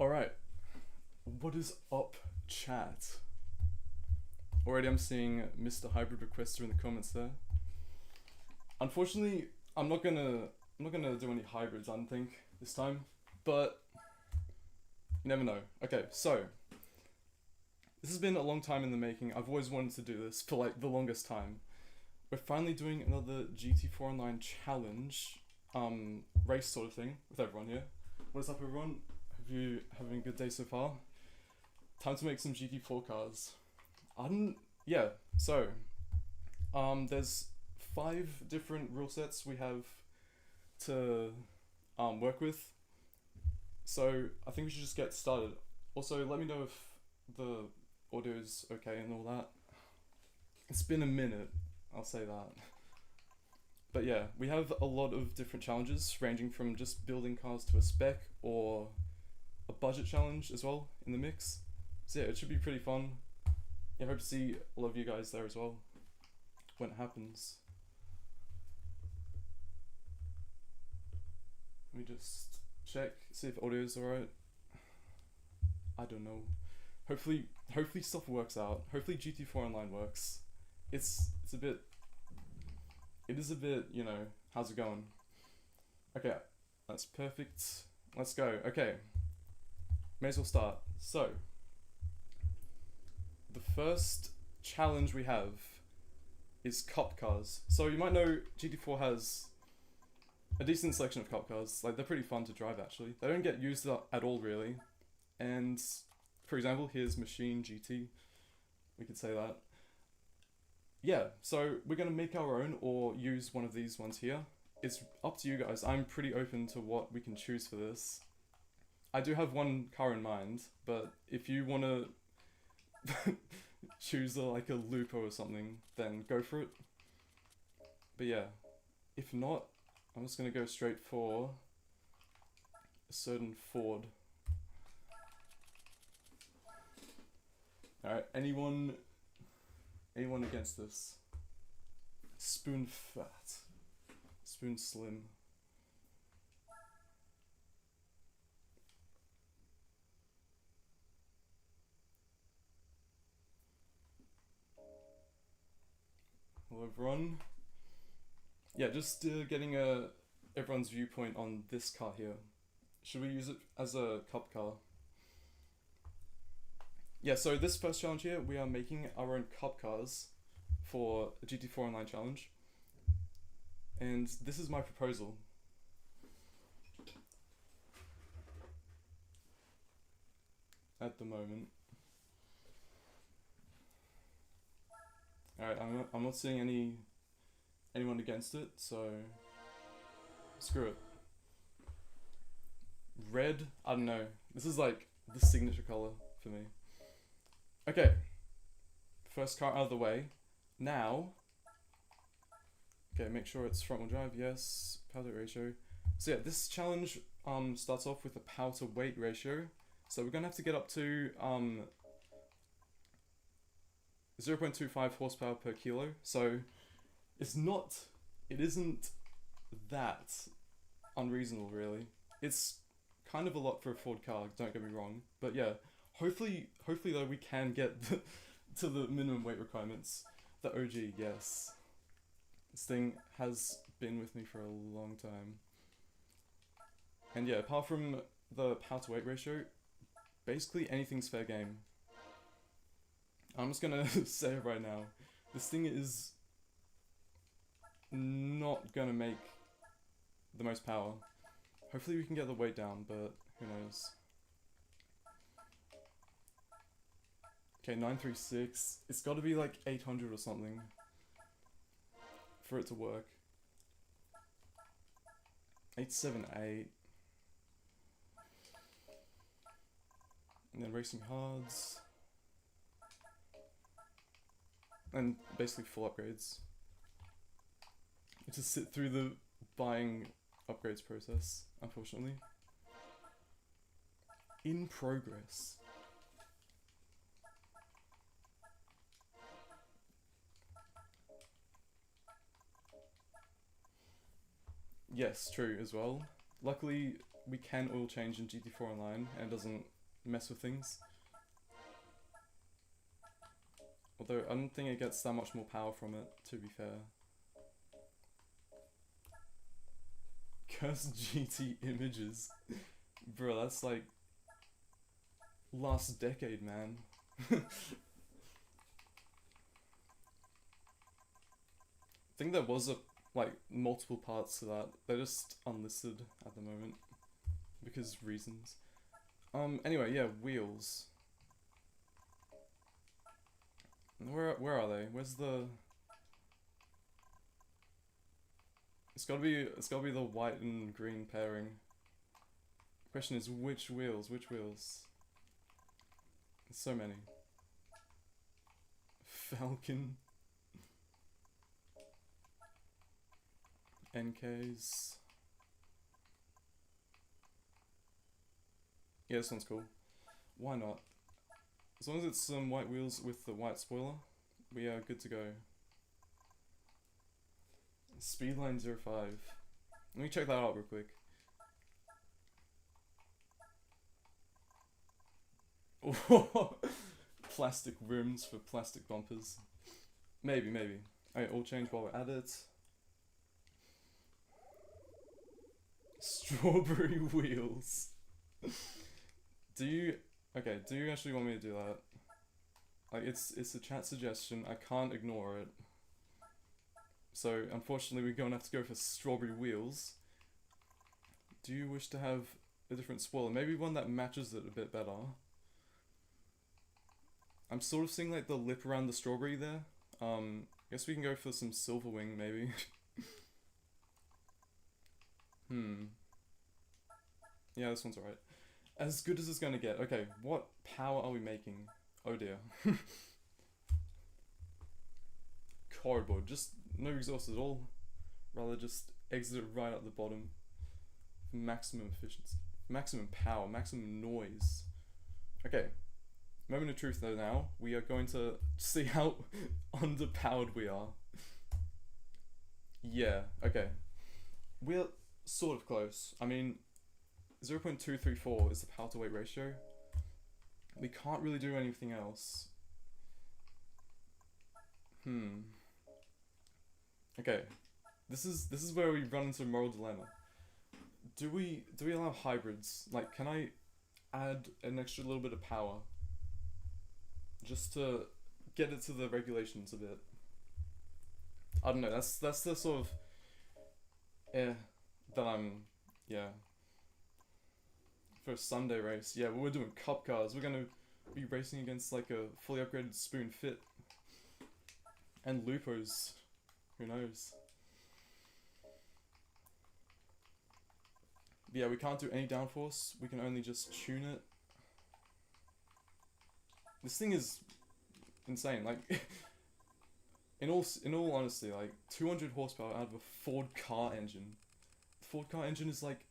Alright, what is up, chat? Already I'm seeing Mr. Hybrid Requester in the comments there. Unfortunately, I'm not gonna do any hybrids, I don't think, this time. But you never know. Okay, so this has been a long time in the making. I've always wanted to do this for like the longest time. We're finally doing another GT4 Online challenge, race sort of thing with everyone here. What is up, everyone? Have you having a good day so far? Time to make some GT4 cars. Yeah, so there's 5 different rule sets we have to work with. So I think we should just get started. Also, let me know if the audio is okay and all that. It's been a minute, I'll say that. But yeah, we have a lot of different challenges, ranging from just building cars to a spec or a budget challenge as well in the mix. So yeah, it should be pretty fun. Yeah, I hope to see a lot of you guys there as well when it happens. Let me just check, see if audio is alright. I don't know. Hopefully stuff works out. Hopefully GT4 Online works. It is a bit, you know, how's it going? Okay, that's perfect. Let's go. Okay, may as well start. So, the first challenge we have is cup cars. So you might know GT4 has a decent selection of cup cars. Like, they're pretty fun to drive actually. They don't get used at all really. And for example, here's Machine GT. We could say that. Yeah, so we're gonna make our own or use one of these ones here. It's up to you guys. I'm pretty open to what we can choose for this. I do have one car in mind, but if you wanna choose like a Lupo or something, then go for it. But yeah, if not, I'm just gonna go straight for a certain Ford. Alright, anyone against this? Spoon fat. Spoon slim. Hello everyone. Yeah, just getting everyone's viewpoint on this car here. Should we use it as a cup car? Yeah, so this first challenge here, we are making our own cup cars for a GT4 Online challenge. And this is my proposal. At the moment. Alright, I'm not seeing anyone against it, so screw it. Red, I don't know. This is like the signature color for me. Okay, first car out of the way. Now, okay, make sure it's front wheel drive, yes, power to weight ratio. So yeah, this challenge starts off with a power to weight ratio. So we're gonna have to get up to 0.25 horsepower per kilo. So it isn't that unreasonable really. It's kind of a lot for a Ford car, don't get me wrong. But yeah, hopefully though we can get to the minimum weight requirements. The OG, yes. This thing has been with me for a long time. And yeah, apart from the power to weight ratio, basically anything's fair game. I'm just gonna say it right now. This thing is not gonna make the most power. Hopefully we can get the weight down, but who knows. Okay, 936. It's gotta be like 800 or something for it to work. 878. And then racing hards. And basically full upgrades. To sit through the buying upgrades process, unfortunately. In progress. Yes, true as well. Luckily, we can oil change in GT4 Online and it doesn't mess with things. Although I don't think it gets that much more power from it, to be fair. Cursed GT images. Bro, that's like last decade, man. I think there was like multiple parts to that. They're just unlisted at the moment because reasons. Anyway, yeah, wheels. Where are they? Where's the? It's gotta be the white and green pairing. Question is which wheels? Which wheels? There's so many. Falcon. NKs. Yeah, this one's cool. Why not? As long as it's some white wheels with the white spoiler, we are good to go. Speedline 05. Let me check that out real quick. Plastic rims for plastic bumpers. Maybe. Alright, all change while we're at it. Strawberry wheels. Do you actually want me to do that? Like, it's a chat suggestion, I can't ignore it. So, unfortunately, we're gonna have to go for strawberry wheels. Do you wish to have a different spoiler? Maybe one that matches it a bit better. I'm sort of seeing, like, the lip around the strawberry there. Guess we can go for some silver wing, maybe. Yeah, this one's alright. As good as it's gonna get. Okay, what power are we making? Oh dear. Cardboard. Just no exhaust at all. Rather just exit it right at the bottom. For maximum efficiency. Maximum power. Maximum noise. Okay. Moment of truth though now. We are going to see how underpowered we are. Yeah, okay. We're sort of close. I mean, 0.234 is the power to weight ratio. We can't really do anything else. Okay. This is where we run into a moral dilemma. Do we allow hybrids? Like, can I add an extra little bit of power just to get it to the regulations a bit? I don't know. That's the sort of that I'm for a Sunday race. Yeah, but we're doing cup cars. We're gonna be racing against like a fully upgraded Spoon Fit and Lupos. Who knows? But yeah, we can't do any downforce. We can only just tune it. This thing is insane. Like, in all honesty, like 200 horsepower out of a Ford car engine. The Ford car engine is like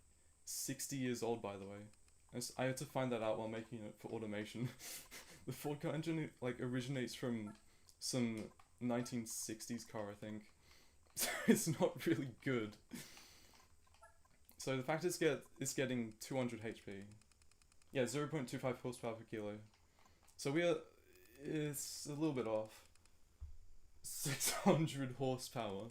60 years old, by the way. I had to find that out while making it for automation. The Ford car engine like originates from some 1960s car, I think. So it's not really good. So the fact it's getting 200 HP. Yeah, 0.25 horsepower per kilo. So it's a little bit off. 600 horsepower.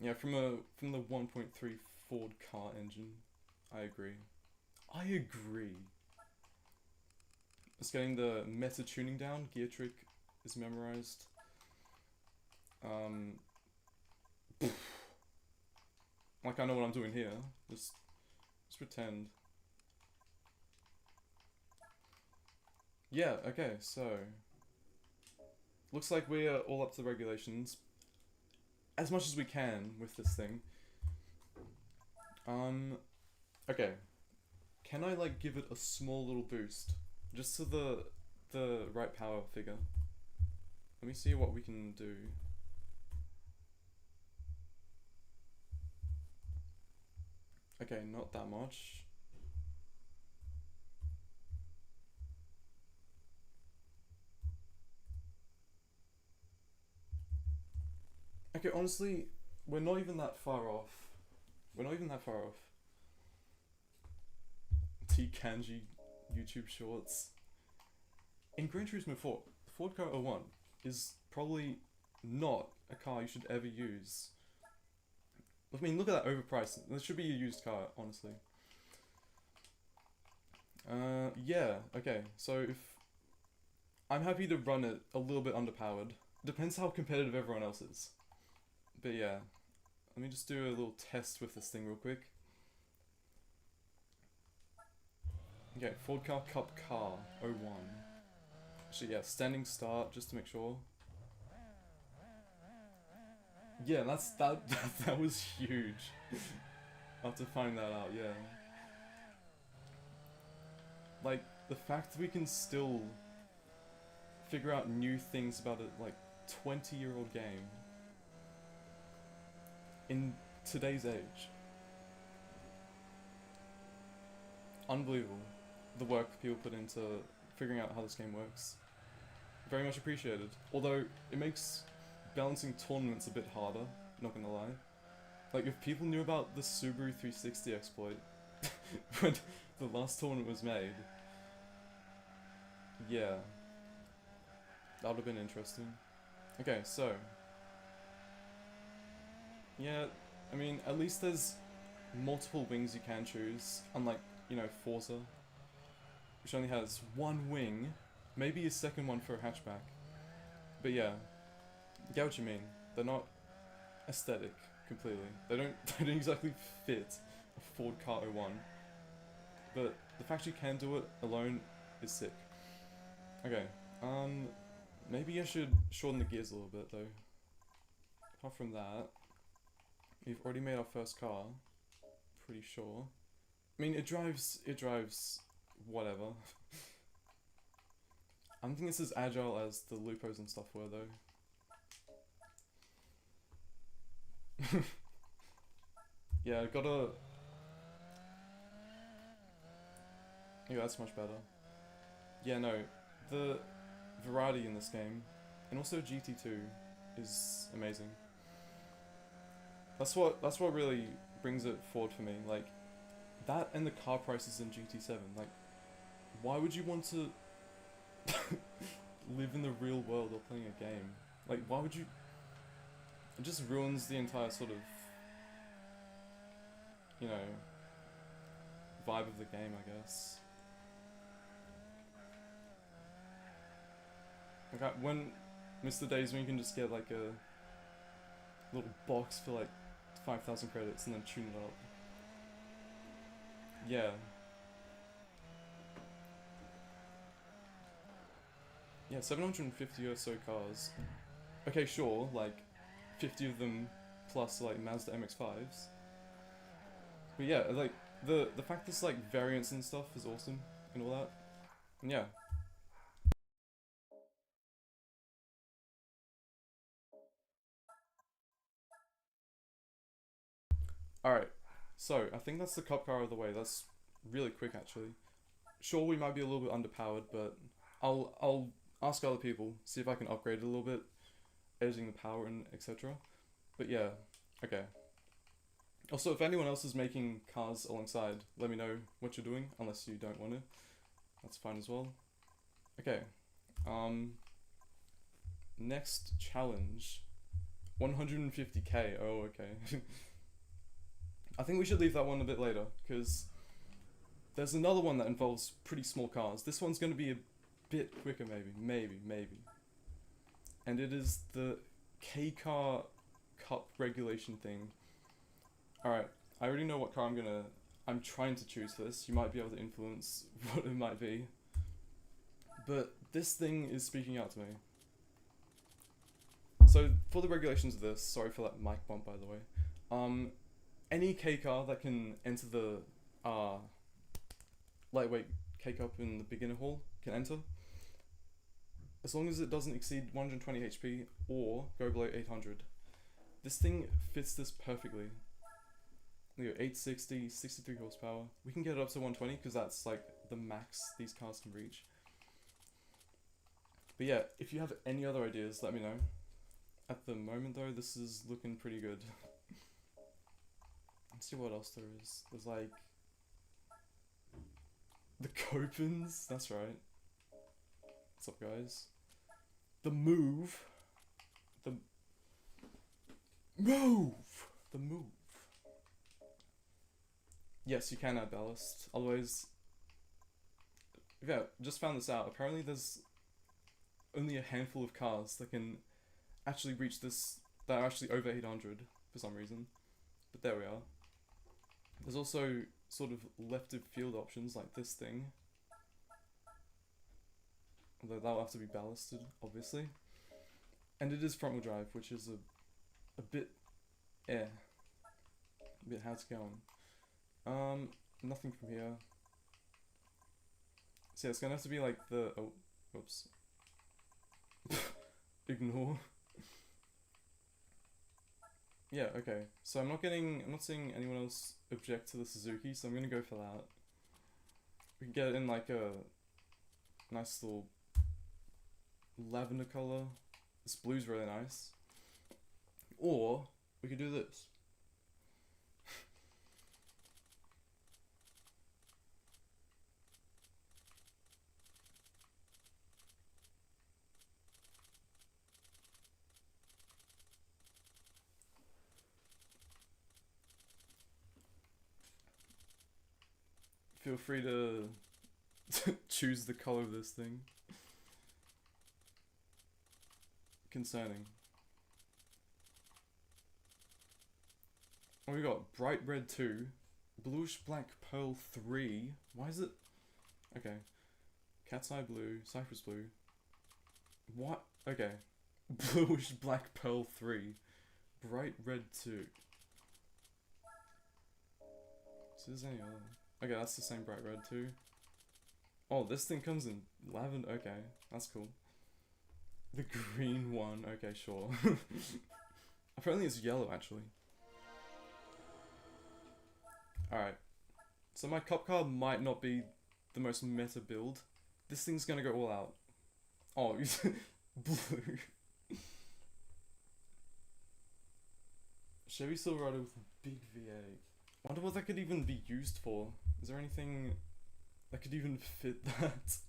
Yeah, from the 1.3 Ford car engine. I agree. It's getting the meta tuning down. Gear trick is memorized. Like I know what I'm doing here. Just pretend. Yeah, okay, so looks like we're all up to the regulations as much as we can with this thing. Okay. Can I like give it a small little boost just to the right power figure? Let me see what we can do. Okay, not that much. Okay, honestly, we're not even that far off. We're not even that far off. T Kanji YouTube shorts. In Gran Turismo 4, the Ford Car 01 is probably not a car you should ever use. I mean, look at that overpriced. This should be a used car, honestly. Yeah, okay, so if I'm happy to run it a little bit underpowered. Depends how competitive everyone else is. But yeah, let me just do a little test with this thing real quick. Okay, Ford Car Cup Car 01. Actually, yeah, standing start just to make sure. Yeah, that was huge. I'll have to find that out, yeah. Like, the fact we can still figure out new things about a, like, 20-year-old game in today's age. Unbelievable. The work people put into figuring out how this game works. Very much appreciated. Although, it makes balancing tournaments a bit harder, not gonna lie. Like, if people knew about the Subaru 360 exploit when the last tournament was made, yeah, that would have been interesting. Okay, so, yeah, I mean, at least there's multiple wings you can choose, unlike, you know, Forza, which only has one wing, maybe a second one for a hatchback. But yeah, I get what you mean. They're not aesthetic completely. They don't exactly fit a Ford Car 01. But the fact you can do it alone is sick. Okay, maybe I should shorten the gears a little bit though. Apart from that, we've already made our first car. Pretty sure. I mean, it drives whatever. I don't think it's as agile as the Lupos and stuff were though. Yeah, I gotta... Yeah, that's much better. Yeah, no, the variety in this game, and also GT2, is amazing. That's what really brings it forward for me. Like, that and the car prices in GT7. Like, why would you want to live in the real world while playing a game? Like, why would you... It just ruins the entire sort of, you know, vibe of the game, I guess. Like, when Mr. Days when you can just get like a little box for like 5,000 credits and then tune it up. Yeah. Yeah, 750 or so cars. Okay, sure, like 50 of them plus like Mazda MX-5s. But yeah, like the fact there's like variants and stuff is awesome and all that. And yeah. Alright, so I think that's the cup car of the way. That's really quick actually. Sure, we might be a little bit underpowered, but I'll ask other people, see if I can upgrade it a little bit, editing the power and etc. But yeah, okay. Also, if anyone else is making cars alongside, let me know what you're doing, unless you don't want to. That's fine as well. Okay. Next challenge. 150k. Oh, okay. I think we should leave that one a bit later, because there's another one that involves pretty small cars. This one's going to be a bit quicker, maybe. And it is the K-Car Cup regulation thing. Alright, I already know what car I'm trying to choose for this. You might be able to influence what it might be. But this thing is speaking out to me. So, for the regulations of this, sorry for that mic bump by the way. Any K-Car that can enter the lightweight K-Cup in the beginner hall can enter. As long as it doesn't exceed 120 HP or go below 800. This thing fits this perfectly. Look at 860, 63 horsepower. We can get it up to 120 because that's like the max these cars can reach. But yeah, if you have any other ideas, let me know. At the moment though, this is looking pretty good. Let's see what else there is. There's like the Copens. That's right. What's up, guys? The Move. The Move. The Move. Yes, you can add ballast. Otherwise, yeah, just found this out. Apparently, there's only a handful of cars that can actually reach this, that are actually over 800 for some reason. But there we are. There's also sort of left of field options like this thing. Although that'll have to be ballasted, obviously. And it is front wheel drive, which is a bit a bit hard to go on. Nothing from here. So yeah, it's gonna have to be like the, oh, whoops. Ignore. Yeah, okay. So I'm not seeing anyone else object to the Suzuki, so I'm gonna go for that. We can get it in like a nice little lavender color. This blue's really nice. Or we could do this. Feel free to choose the color of this thing. Concerning. Oh, we got bright red 2, bluish black pearl 3. Why is it? Okay. Cat's eye blue, cypress blue. What? Okay. Bluish black pearl 3, bright red 2. So is there any other? Okay, that's the same bright red 2. Oh, this thing comes in lavender. Okay, that's cool. The green one. Okay, sure. Apparently it's yellow, actually. Alright. So my cop car might not be the most meta build. This thing's gonna go all out. Oh, blue. Chevy Silverado with a big V8. Wonder what that could even be used for. Is there anything that could even fit that?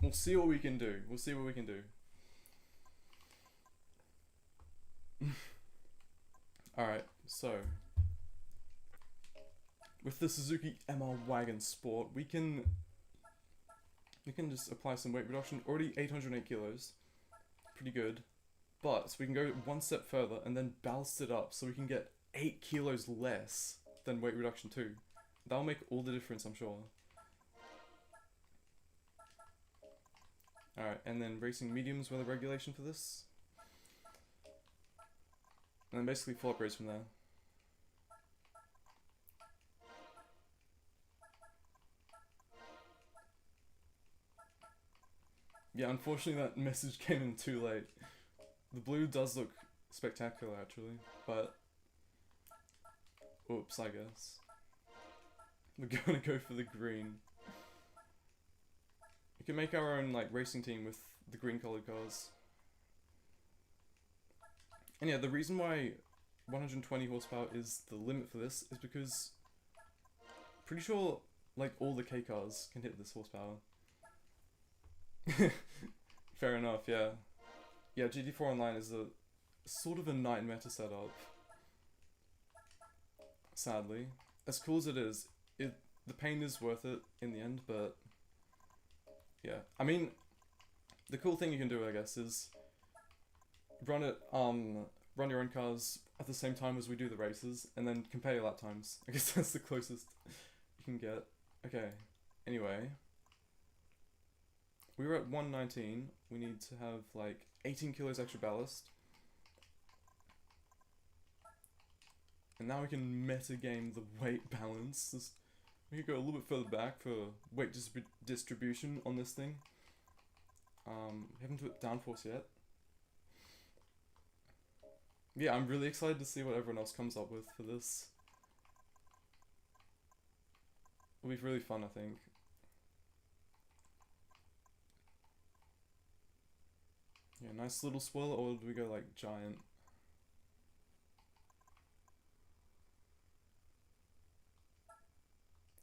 We'll see what we can do. We'll see what we can do. Alright, so with the Suzuki MR Wagon Sport, we can just apply some weight reduction. Already 808 kilos. Pretty good. But we can go one step further and then ballast it up so we can get 8 kilos less than weight reduction 2. That'll make all the difference, I'm sure. Alright, and then racing mediums weather regulation for this. And then basically full upgrades from there. Yeah, unfortunately that message came in too late. The blue does look spectacular actually, but oops, I guess. We're gonna go for the green. We can make our own like racing team with the green colored cars. And yeah, the reason why 120 horsepower is the limit for this is because pretty sure like all the K cars can hit this horsepower. Fair enough, yeah. Yeah, GT4 Online is a sort of a nightmare to set up. Sadly. As cool as it is, the pain is worth it in the end, but yeah. I mean, the cool thing you can do, I guess, is run your own cars at the same time as we do the races, and then compare your lap times. I guess that's the closest you can get. Okay, anyway. We were at 119, we need to have like 18 kilos extra ballast. And now we can meta game the weight balance. We could go a little bit further back for weight distribution on this thing. We haven't put downforce yet. Yeah, I'm really excited to see what everyone else comes up with for this. It'll be really fun, I think. Yeah, nice little spoiler, or do we go like giant?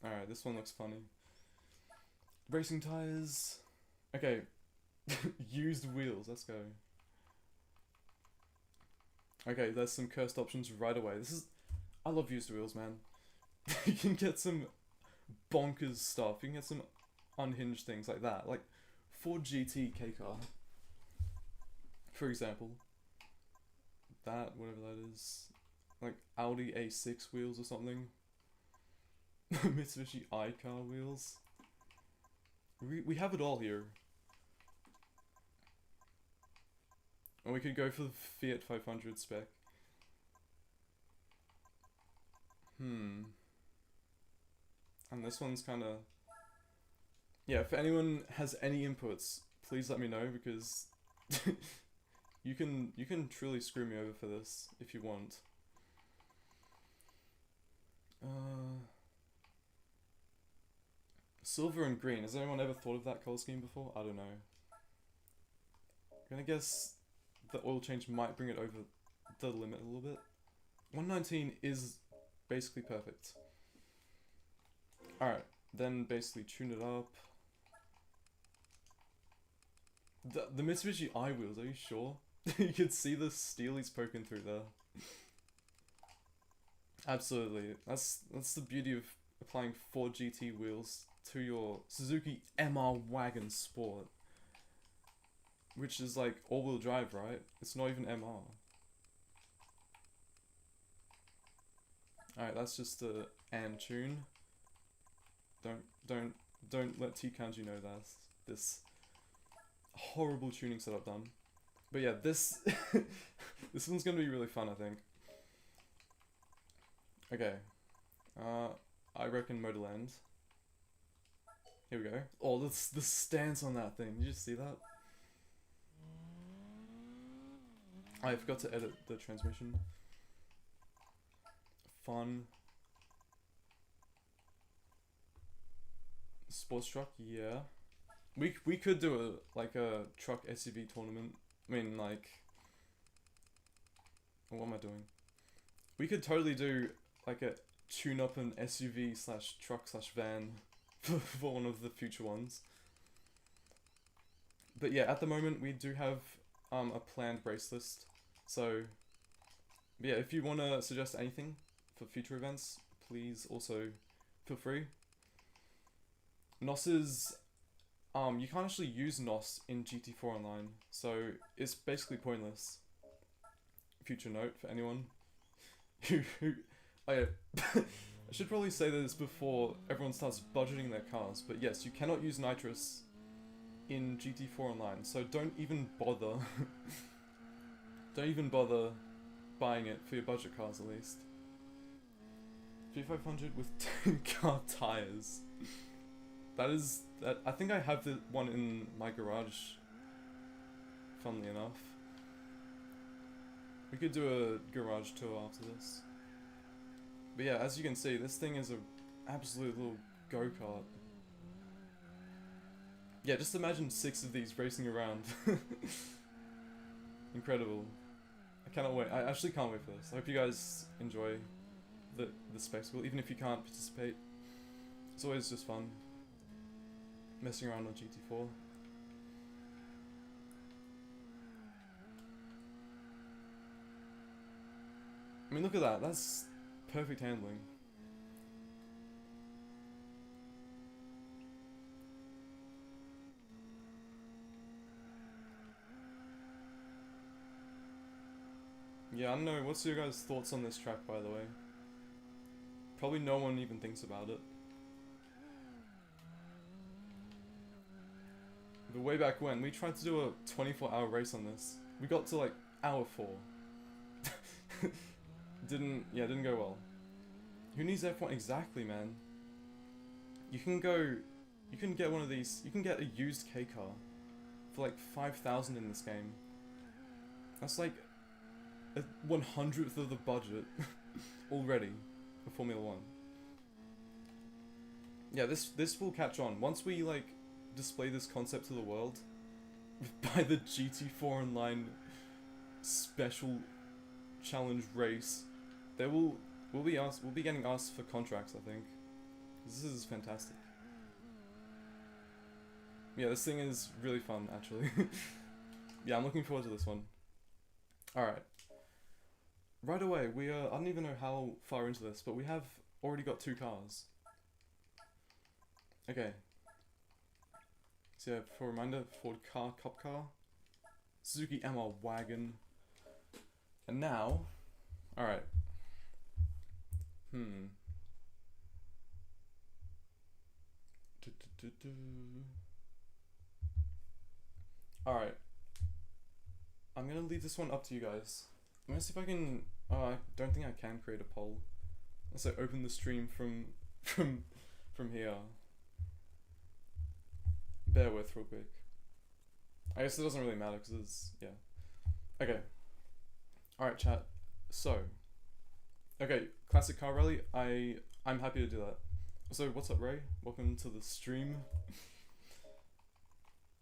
Alright, this one looks funny. Racing tires. Okay. Used wheels, let's go. Okay, there's some cursed options right away. I love used wheels, man. You can get some bonkers stuff. You can get some unhinged things like that. Like Ford GT K car, for example. That, whatever that is. Like Audi A6 wheels or something. Mitsubishi I-Car wheels. We have it all here. And we could go for the Fiat 500 spec. And this one's kind of... Yeah, if anyone has any inputs, please let me know, because you can truly screw me over for this if you want. Silver and green. Has anyone ever thought of that color scheme before? I don't know. I'm gonna guess the oil change might bring it over the limit a little bit. 119 is basically perfect. Alright, then basically tune it up. The Mitsubishi I-wheels, are you sure? You can see the steel he's poking through there. Absolutely. That's the beauty of applying 4 GT wheels to your Suzuki MR Wagon Sport. Which is like all-wheel drive, right? It's not even MR. Alright, that's just the and tune. Don't let T Kanji know that. This horrible tuning setup done. But yeah, this this one's gonna be really fun, I think. Okay. I reckon Motorland. Here we go. Oh, the stance on that thing. Did you see that? I forgot to edit the transmission. Fun. Sports truck, yeah. We could do a truck SUV tournament. I mean, like, what am I doing? We could totally do like a tune up an SUV / truck / van for one of the future ones. But yeah, at the moment we do have a planned race list. So yeah, if you want to suggest anything for future events, please also feel free. NOS is you can't actually use NOS in GT4 Online, so it's basically pointless. Future note for anyone who oh yeah, I should probably say this before everyone starts budgeting their cars, but yes, you cannot use nitrous in GT4 Online, so don't even bother. Don't even bother buying it for your budget cars, at least. 3500 with 10-car tires. That I think I have the one in my garage, funnily enough. We could do a garage tour after this. But yeah, as you can see, this thing is a absolute little go-kart. Yeah, just imagine 6 of these racing around. Incredible. I cannot wait. I actually can't wait for this. I hope you guys enjoy the spectacle, even if you can't participate. It's always just fun messing around on GT4. I mean, look at that. That's perfect handling. Yeah, I don't know. What's your guys' thoughts on this track, by the way? Probably no one even thinks about it. But way back when, we tried to do a 24-hour race on this. We got to like hour 4. Didn't go well. Who needs F1? Exactly, man. You can get one of these, you can get a used K car for like 5,000 in this game. That's like a 100th of the budget already for Formula 1. Yeah, this will catch on. Once we like display this concept to the world by the GT4 Online special challenge race, we'll be getting asked for contracts, I think. This is fantastic. Yeah, this thing is really fun, actually. Yeah, I'm looking forward to this one. Alright. Right away, we are... I don't even know how far into this, but we have already got 2 cars. Okay. So yeah, for a reminder, Ford car, cop car, Suzuki MR wagon, and now... Alright. Alright. I'm gonna leave this one up to you guys. I'm gonna see if I can... I don't think I can create a poll. Unless I open the stream from here. Bear with real quick. I guess it doesn't really matter because it's... yeah. Okay. Alright, chat. So... okay, classic car rally. I'm happy to do that. So, what's up, Ray? Welcome to the stream.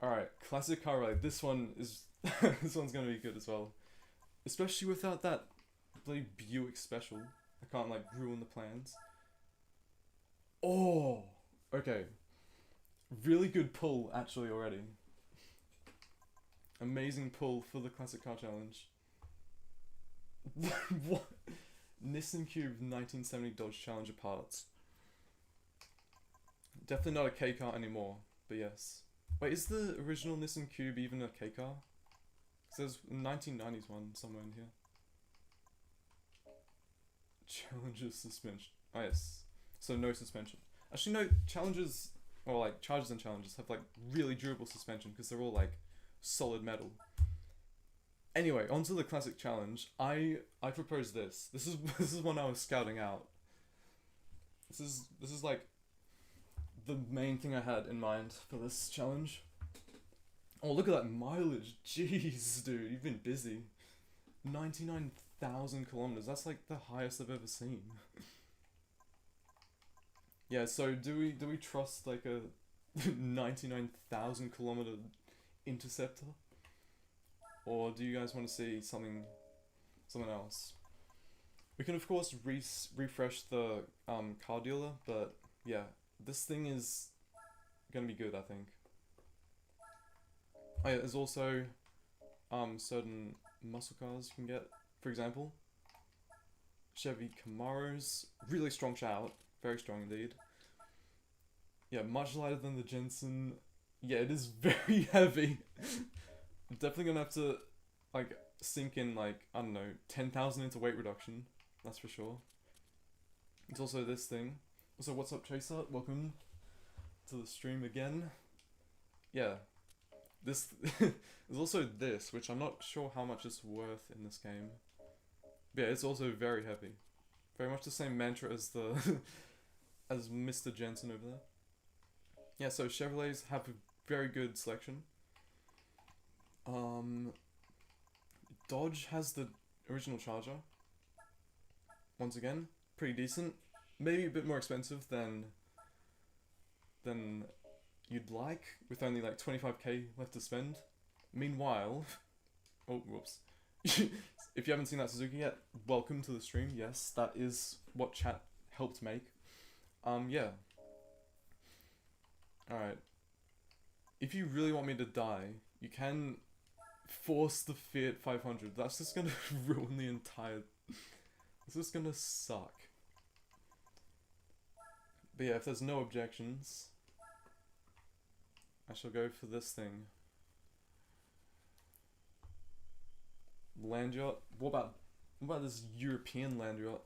Alright, classic car rally. This one is... this one's gonna be good as well. Especially without that bloody Buick Special. I can't, like, ruin the plans. Oh! Okay. Really good pull, actually, already. Amazing pull for the Classic Car Challenge. What? Nissan Cube 1970 Dodge Challenger parts. Definitely not a K car anymore, but yes. Wait, is the original Nissan Cube even a K car? Because there's a 1990s one somewhere in here. Challenger suspension. Oh yes. So no suspension. Actually no, Challengers, or like Chargers and Challengers have like really durable suspension because they're all like solid metal. Anyway, onto the Classic Challenge. I proposed this. This is one I was scouting out. This is like the main thing I had in mind for this challenge. Oh, look at that mileage. Jeez, dude, you've been busy. 99,000 kilometers. That's like the highest I've ever seen. Yeah, so do we trust like a 99,000 kilometer interceptor? Or do you guys want to see something else? We can of course refresh the car dealer, but yeah, this thing is gonna be good, I think. Oh yeah, there's also certain muscle cars you can get. For example, Chevy Camaros, really strong shout, very strong indeed. Yeah, much lighter than the Jensen. Yeah, it is very heavy. I'm definitely gonna have to like sink in like, I don't know, 10,000 into weight reduction. That's for sure. It's also this thing. Also, what's up, Chaser? Welcome to the stream again. Yeah. This there's also this, which I'm not sure how much it's worth in this game. But yeah, it's also very heavy. Very much the same mantra as the as Mr. Jensen over there. Yeah, so Chevrolets have a very good selection. Dodge has the original Charger. Once again, pretty decent. Maybe a bit more expensive than you'd like, with only like 25k left to spend. Meanwhile, oh whoops. If you haven't seen that Suzuki yet, welcome to the stream. Yes, that is what chat helped make. Yeah. Alright. If you really want me to die, you can force the Fiat 500. That's just gonna ruin the entire... It's just gonna suck. But yeah, if there's no objections, I shall go for this thing. Land yacht? What about this European land yacht?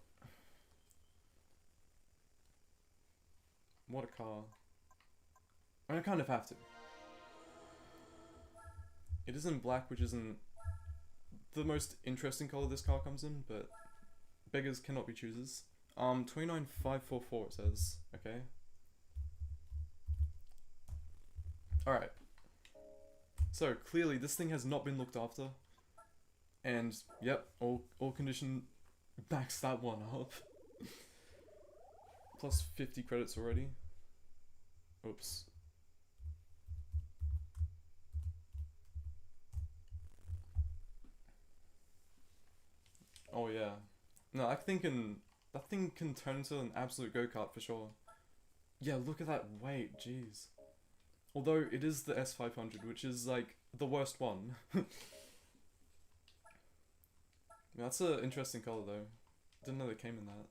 What a car. I mean, I kind of have to. It is in black, which isn't the most interesting color this car comes in, but beggars cannot be choosers. 29544 it says. Okay. Alright. So clearly this thing has not been looked after. And yep, all condition backs that one up. Plus 50 credits already. Oops. Oh yeah. No, that thing can turn into an absolute go-kart for sure. Yeah, look at that weight, jeez. Although it is the S500, which is like the worst one. That's an interesting color though. Didn't know they came in that.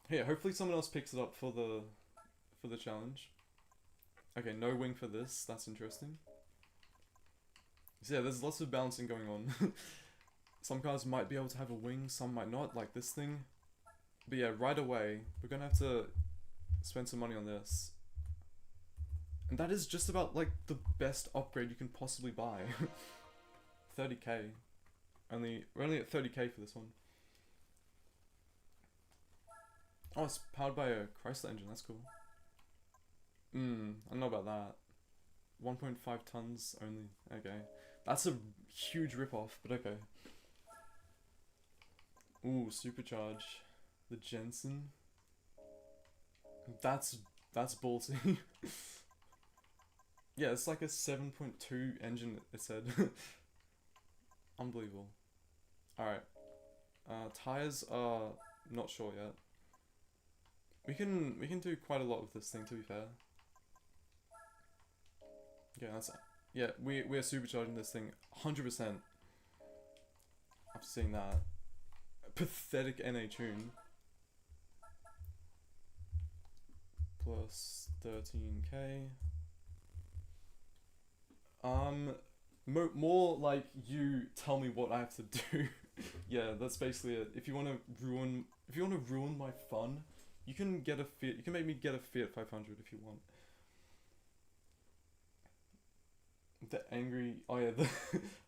Hey, hopefully someone else picks it up for the challenge. Okay, no wing for this. That's interesting. So yeah, there's lots of balancing going on. Some cars might be able to have a wing, some might not, like this thing. But yeah, right away, we're gonna have to spend some money on this. And that is just about like the best upgrade you can possibly buy. 30k. We're only at 30k for this one. Oh, it's powered by a Chrysler engine, that's cool. I don't know about that. 1.5 tons only, okay. That's a huge ripoff, but okay. Ooh, supercharge. The Jensen. That's ballsy. Yeah, it's like a 7.2 engine, it said. Unbelievable. Alright. Tires are not sure yet. We can do quite a lot with this thing, to be fair. Yeah, we're supercharging this thing 100%. After seeing that. Pathetic NA tune. Plus 13k. More like you tell me what I have to do. Yeah, that's basically it. If you wanna ruin my fun, you can make me get a Fiat 500 if you want. Oh yeah,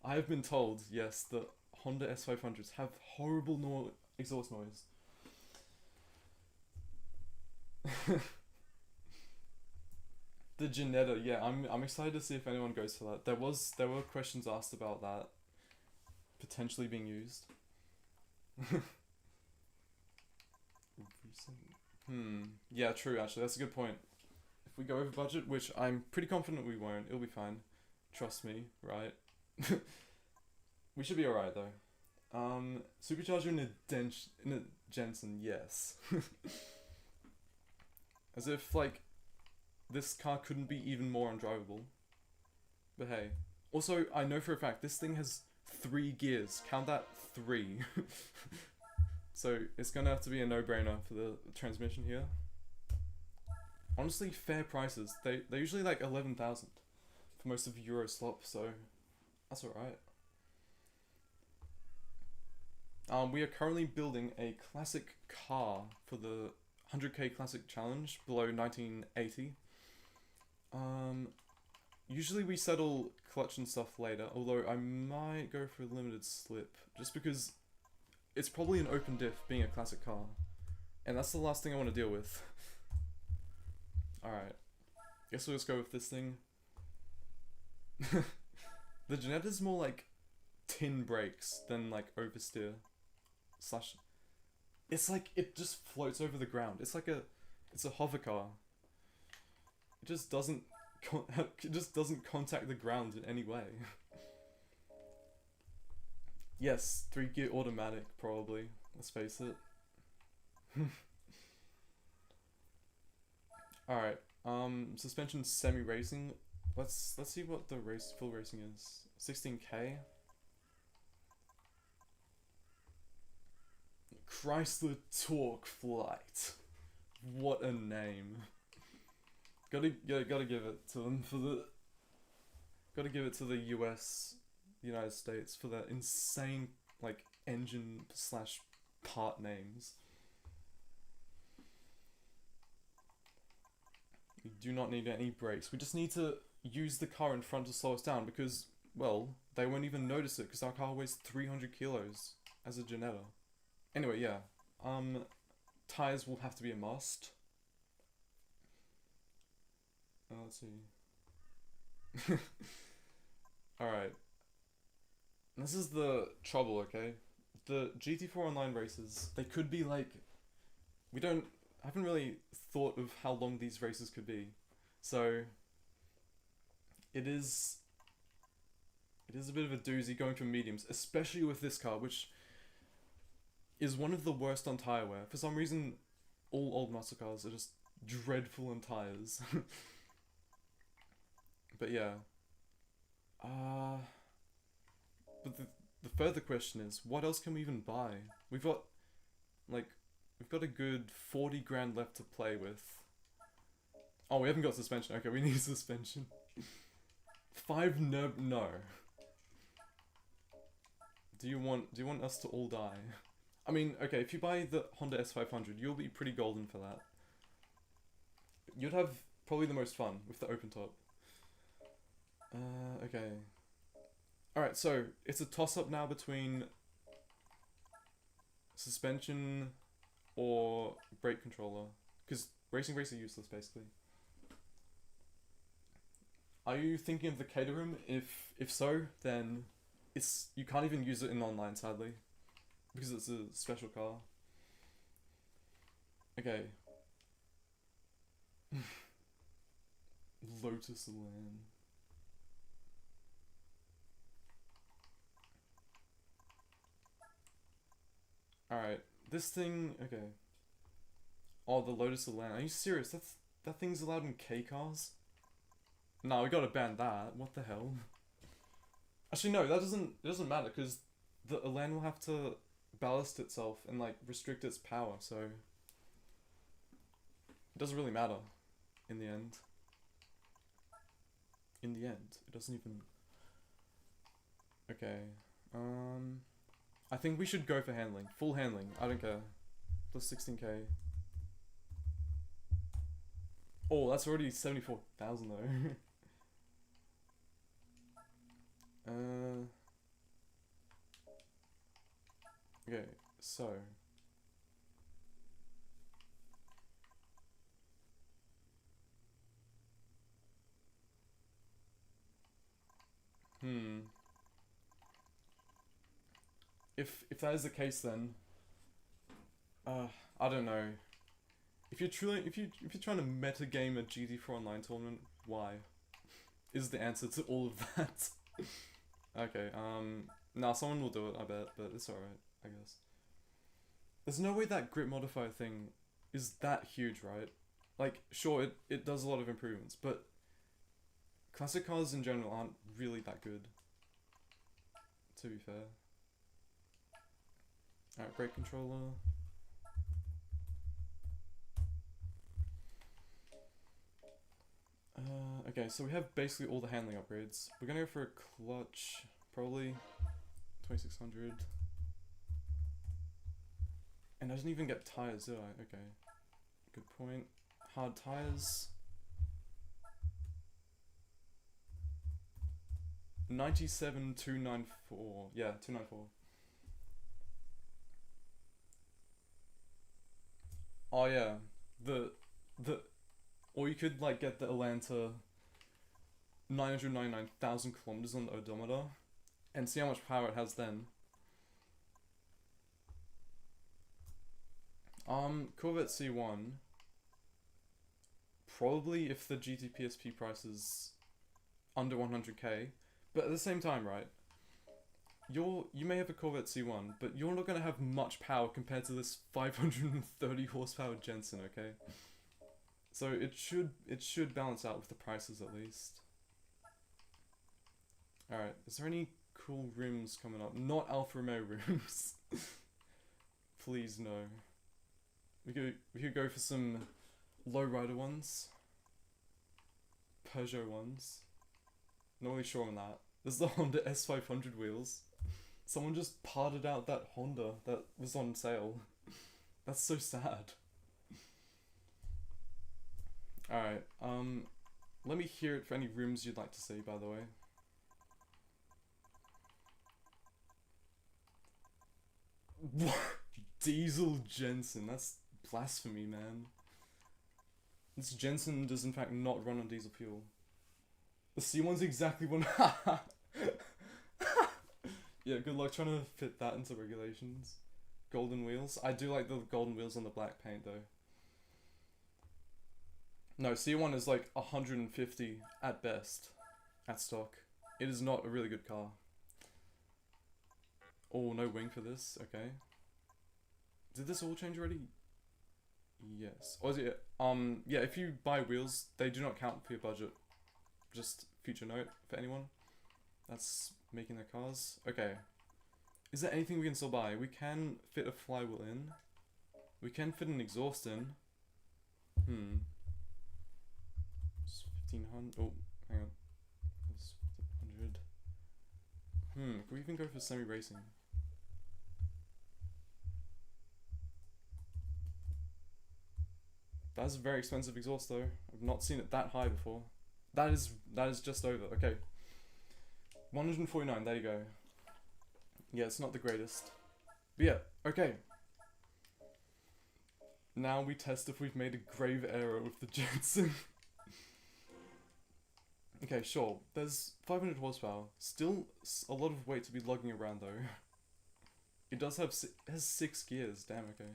I have been told, yes, the Honda S500s have horrible exhaust noise. The Janetta, yeah, I'm excited to see if anyone goes for that. There were questions asked about that potentially being used. Yeah, true, actually, that's a good point. If we go over budget, which I'm pretty confident we won't, it'll be fine. Trust me, right? We should be alright though. Supercharger in a Jensen, yes. As if like this car couldn't be even more undrivable. But hey. Also, I know for a fact this thing has 3 gears. Count that, 3. So it's gonna have to be a no-brainer for the transmission here. Honestly, fair prices. They're usually like 11,000 for most of Euro slop, so that's alright. We are currently building a classic car for the 100k classic challenge below 1980. Usually we settle clutch and stuff later, although I might go for a limited slip, just because it's probably an open diff being a classic car, and that's the last thing I want to deal with. Alright, guess we'll just go with this thing. The Janetta's more like tin brakes than like oversteer. It's like it just floats over the ground. It's a hover car. It just doesn't contact the ground in any way. Yes, 3-gear automatic probably. Let's face it. Alright, suspension semi-racing. Let's see what the full racing is. 16k. Chrysler Torque Flight. What a name. Gotta give it to them for the. Gotta give it to the United States for that insane like engine / part names. We do not need any brakes. We just need to use the car in front to slow us down because, well, they won't even notice it because our car weighs 300 kilos as a Janetta. Anyway, yeah. Tires will have to be a must. Let's see. Alright. This is the trouble, okay? The GT4 Online races, they could be like... I haven't really thought of how long these races could be. So... It is a bit of a doozy going for mediums, especially with this car, which is one of the worst on tire wear. For some reason, all old muscle cars are just dreadful on tires. But yeah. But the further question is, what else can we even buy? We've got a good 40 grand left to play with. Oh, we haven't got suspension. Okay, we need suspension. 5 no. Do you want us to all die? I mean, okay, if you buy the Honda S500, you'll be pretty golden for that. You'd have probably the most fun with the open top. Okay. Alright, so it's a toss-up now between suspension or brake controller. Because racing brakes are useless, basically. Are you thinking of the Caterham? If so, then you can't even use it in online, sadly. Because it's a special car. Okay. Lotus Elan. Alright, this thing, okay. Oh, the Lotus Elan. Are you serious? That thing's allowed in K cars? No, we gotta ban that. What the hell? Actually, no, it doesn't matter, because the Elan will have to ballast itself and, like, restrict its power, so it doesn't really matter in the end. In the end, it doesn't even... Okay, I think we should go for handling. Full handling, I don't care. Plus 16k. Oh, that's already 74,000 though. Okay, so... If that is the case, then I don't know. If you're trying to meta game a GT4 Online tournament, why? Is the answer to all of that. Okay, nah, someone will do it, I bet, but it's alright, I guess. There's no way that grip modifier thing is that huge, right? Like, sure, it does a lot of improvements, but classic cars in general aren't really that good, to be fair. Alright, brake controller. Okay, so we have basically all the handling upgrades. We're gonna go for a clutch, probably 2600. And I didn't even get tires, did I? Okay, good point. Hard tires. 97,294. Yeah, 294. Oh yeah, or you could like get the Atlanta 999,000 kilometers on the odometer and see how much power it has then. Corvette C1, probably if the GTPSP price is under 100k, but at the same time, right, you may have a Corvette C1, but you're not gonna have much power compared to this 530 horsepower Jensen, okay? So it should balance out with the prices at least. Alright, is there any cool rims coming up? Not Alfa Romeo rims. Please no. We could go for some lowrider ones. Peugeot ones. Not really sure on that. There's the Honda S500 wheels. Someone just parted out that Honda that was on sale. That's so sad. Alright, let me hear it for any rims you'd like to see, by the way. What? Diesel Jensen, that's blasphemy, man. This Jensen does in fact not run on diesel fuel. The C1's exactly one. Yeah, good luck trying to fit that into regulations. Golden wheels. I do like the golden wheels on the black paint though. No, C1 is like 150 at best at stock. It is not a really good car. Oh, no wing for this. Okay. Did this all change already? Yes. Or is it, yeah, if you buy wheels, they do not count for your budget. Just future note for anyone that's making their cars. Okay. Is there anything we can still buy? We can fit a flywheel in. We can fit an exhaust in. It's 1500. Oh, hang on. It's 100. Can we even go for semi-racing? That's a very expensive exhaust though. I've not seen it that high before. That is just over. Okay. 149, there you go. Yeah, it's not the greatest. But yeah, okay. Now we test if we've made a grave error with the Jensen. Okay, sure. There's 500 horsepower. Still a lot of weight to be lugging around though. It does have it has 6 gears. Damn, okay.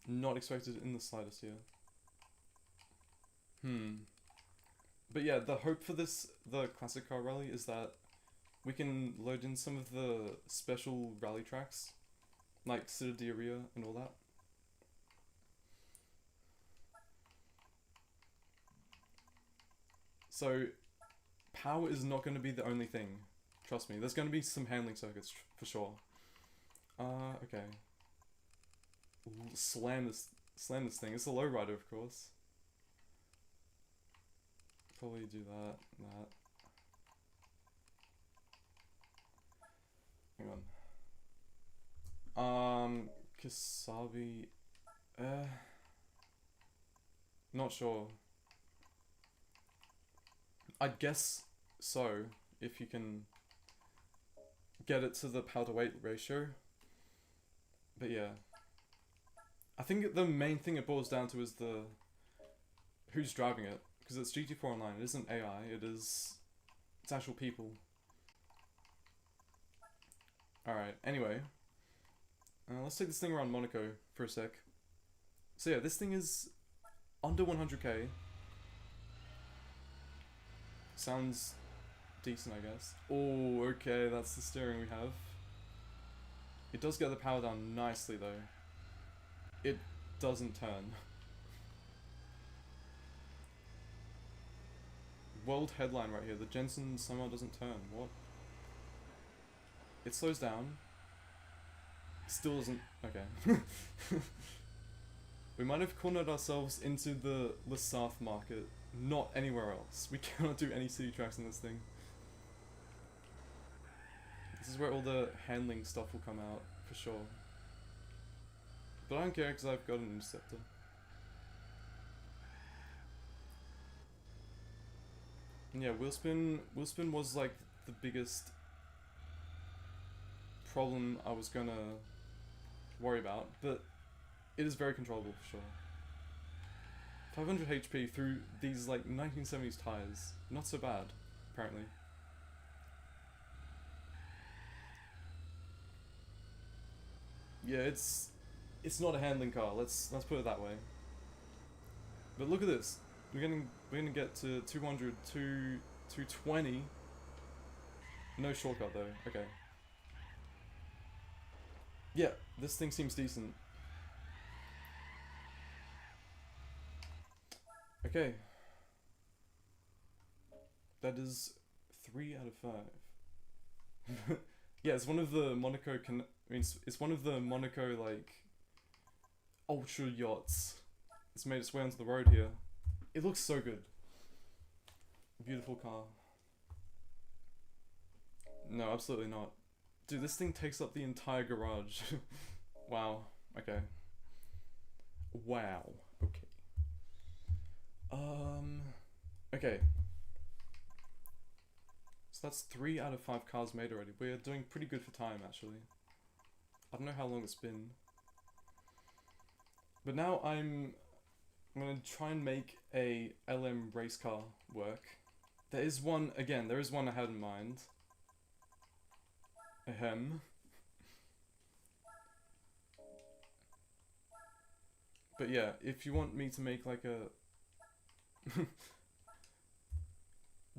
Not expected in the slightest here. But yeah, the hope for the classic car rally is that we can load in some of the special rally tracks, like Citadiria and all that. So, power is not going to be the only thing. Trust me, there's going to be some handling circuits for sure. Okay. Slam this thing. It's a lowrider, of course. Probably do that. Hang on. Kasabi. Not sure. I guess so, if you can get it to the power to weight ratio. But yeah. I think the main thing it boils down to is who's driving it. Because it's GT4 Online, it isn't AI, it's actual people. Alright, anyway. Let's take this thing around Monaco for a sec. So yeah, this thing is under 100k. Sounds decent, I guess. Oh, okay, that's the steering we have. It does get the power down nicely though. It doesn't turn. World headline right here. The Jensen somehow doesn't turn. What? It slows down. Still doesn't. Okay. We might have cornered ourselves into the South market. Not anywhere else. We cannot do any city tracks in this thing. This is where all the handling stuff will come out, for sure. But I don't care because I've got an interceptor. And yeah, wheel spin was like the biggest problem I was gonna worry about, but it is very controllable for sure. 500 HP through these like 1970s tires, not so bad, apparently. Yeah, it's not a handling car. Let's put it that way. But look at this. We're gonna get to 200, 220. No shortcut though. Okay. Yeah, this thing seems decent. Okay. That is 3 out of 5. Yeah, it's one of the Monaco. It's one of the Monaco like ultra yachts. It's made its way onto the road here. It looks so good. Beautiful car. No, absolutely not. Dude, this thing takes up the entire garage. Wow. Okay. Wow. Okay. Okay. So that's 3 out of 5 cars made already. We're doing pretty good for time, actually. I don't know how long it's been. But now I'm gonna try and make a LM race car work. There is one I had in mind. Ahem. But yeah, if you want me to make like a...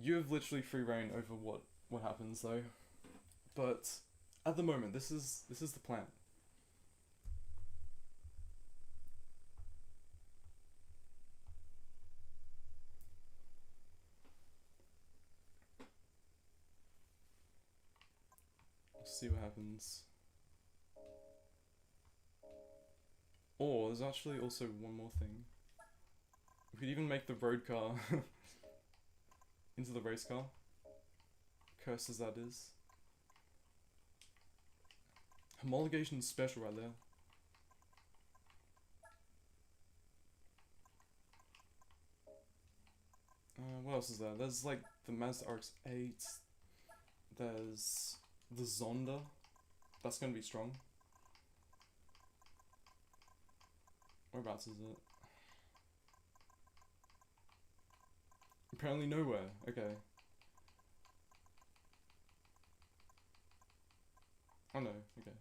You have literally free reign over what happens though. But At the moment, this is the plan. We'll see what happens. Or there's actually also one more thing. We could even make the road car into the race car. Cursed as that is. Homologation special right there. What else is there? There's like the Mazda RX-8. There's the Zonda. That's gonna be strong. Whereabouts is it? Apparently nowhere. Okay. Oh no, okay.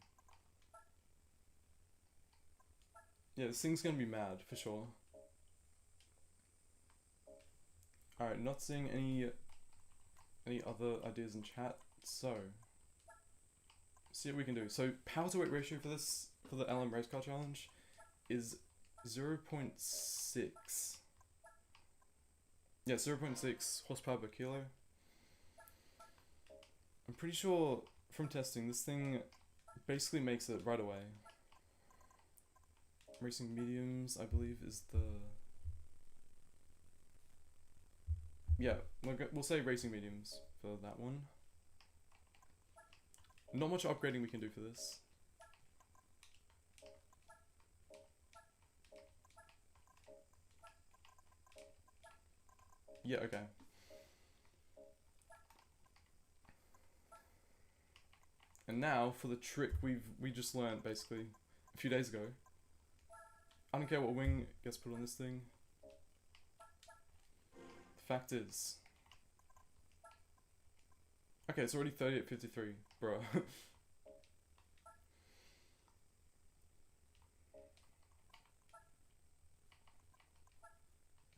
Yeah, this thing's gonna be mad, for sure. Alright, not seeing any other ideas in chat, so see what we can do. So power to weight ratio for this, for the LM race car challenge, is 0.6. Yeah, 0.6 horsepower per kilo. I'm pretty sure from testing, this thing basically makes it right away. Racing mediums, I believe, is the... Yeah, we'll say racing mediums for that one. Not much upgrading we can do for this. Yeah, okay. And now for the trick we just learned basically a few days ago. I don't care what wing gets put on this thing. The fact is, okay, it's already 30 at 53, bro.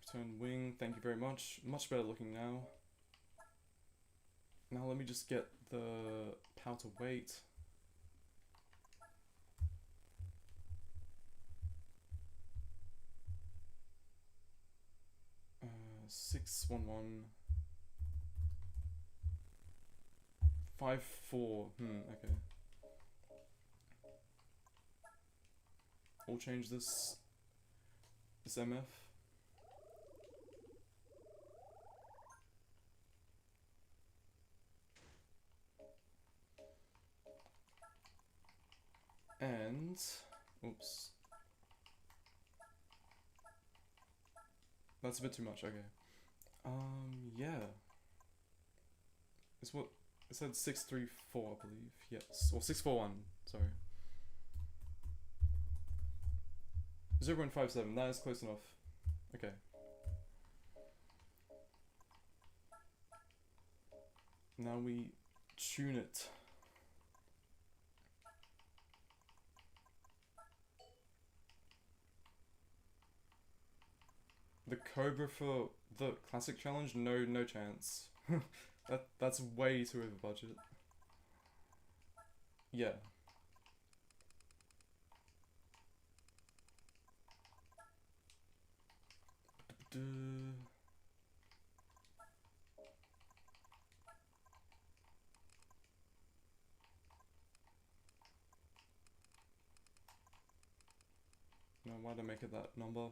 Return wing, thank you very much. Much better looking now. Now let me just get the power to weight. Uh, 611 54. Okay. We'll change this MF. And oops. That's a bit too much, okay. Yeah. It's what it said 634, I believe. Yes. Or 641, sorry. 0.57, that is close enough. Okay. Now we tune it. The Cobra for the classic challenge? No chance. That's way too over budget. Yeah. No, why'd I make it that number?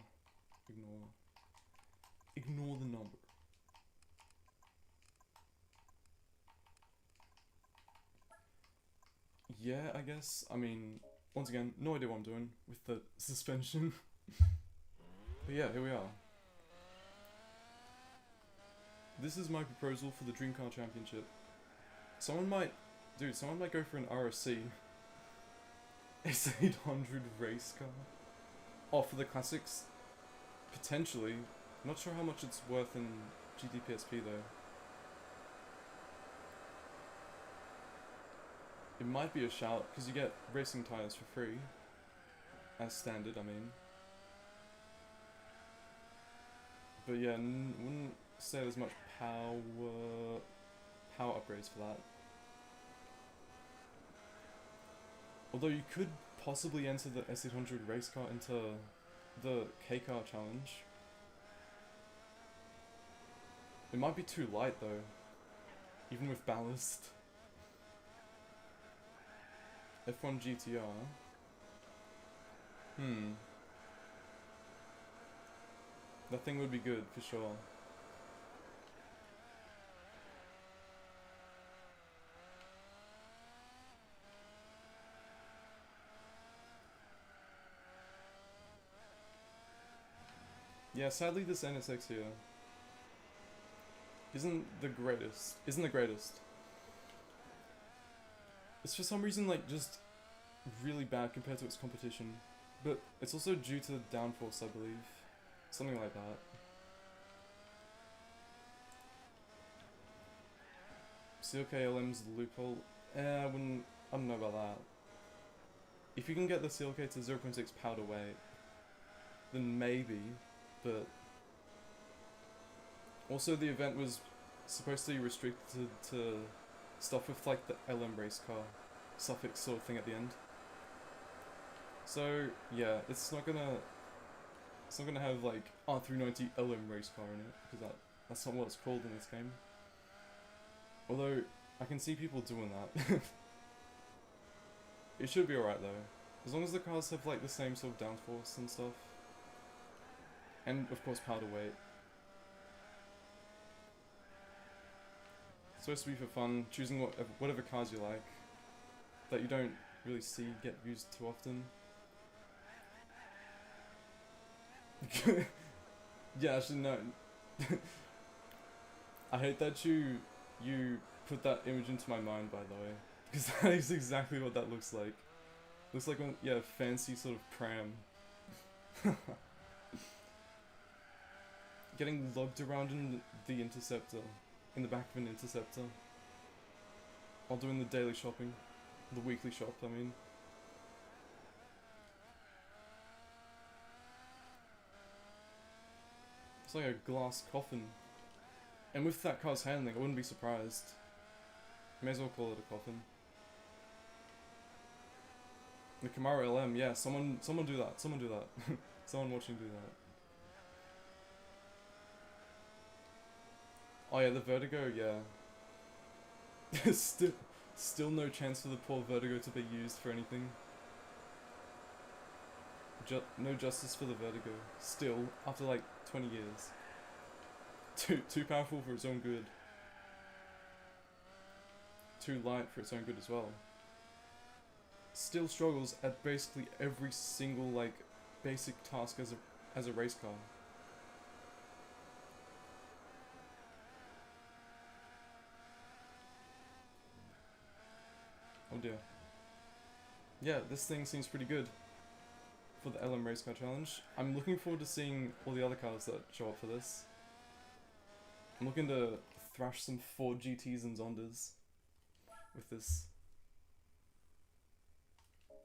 Ignore the number. Yeah, I guess. I mean, once again, no idea what I'm doing with the suspension. But yeah, here we are. This is my proposal for the Dream Car Championship. Someone might go for an RSC. S800 race car. Oh, for the classics? Potentially. Not sure how much it's worth in GTPSP though. It might be a shout, because you get racing tyres for free. As standard, I mean. But yeah, wouldn't say there's much power upgrades for that. Although you could possibly enter the S800 race car into the K car challenge. It might be too light though, even with ballast. F1 GTR. That thing would be good for sure. Yeah, sadly this NSX here isn't the greatest. It's for some reason like just really bad compared to its competition. But it's also due to downforce, I believe. Something like that. CLK-LM's loophole? I don't know about that. If you can get the CLK to 0.6 powder weight, then maybe, but also the event was supposed to be restricted to stuff with like the LM race car suffix sort of thing at the end. So yeah, it's not gonna have like R390 LM race car in it, because that's not what it's called in this game. Although I can see people doing that. It should be alright though, as long as the cars have like the same sort of downforce and stuff, and of course powder weight. It's supposed to be for fun, choosing whatever cars you like, that you don't really see get used too often. Yeah, actually no. I hate that you put that image into my mind, by the way, because that is exactly what that looks like. Looks like a fancy sort of pram. Getting lugged around in the Interceptor, in the back of an Interceptor, while doing the daily shopping, the weekly shop, I mean. It's like a glass coffin. And with that car's handling, I wouldn't be surprised. May as well call it a coffin. The Camaro LM, yeah, someone do that, someone watching do that. Oh yeah, the Vertigo, yeah. Still no chance for the poor Vertigo to be used for anything. No justice for the Vertigo. Still, after like 20 years. Too powerful for its own good. Too light for its own good as well. Still struggles at basically every single like basic task as a race car. Oh dear. Yeah, this thing seems pretty good for the LM Race Car Challenge. I'm looking forward to seeing all the other cars that show up for this. I'm looking to thrash some Ford GTs and Zondas with this.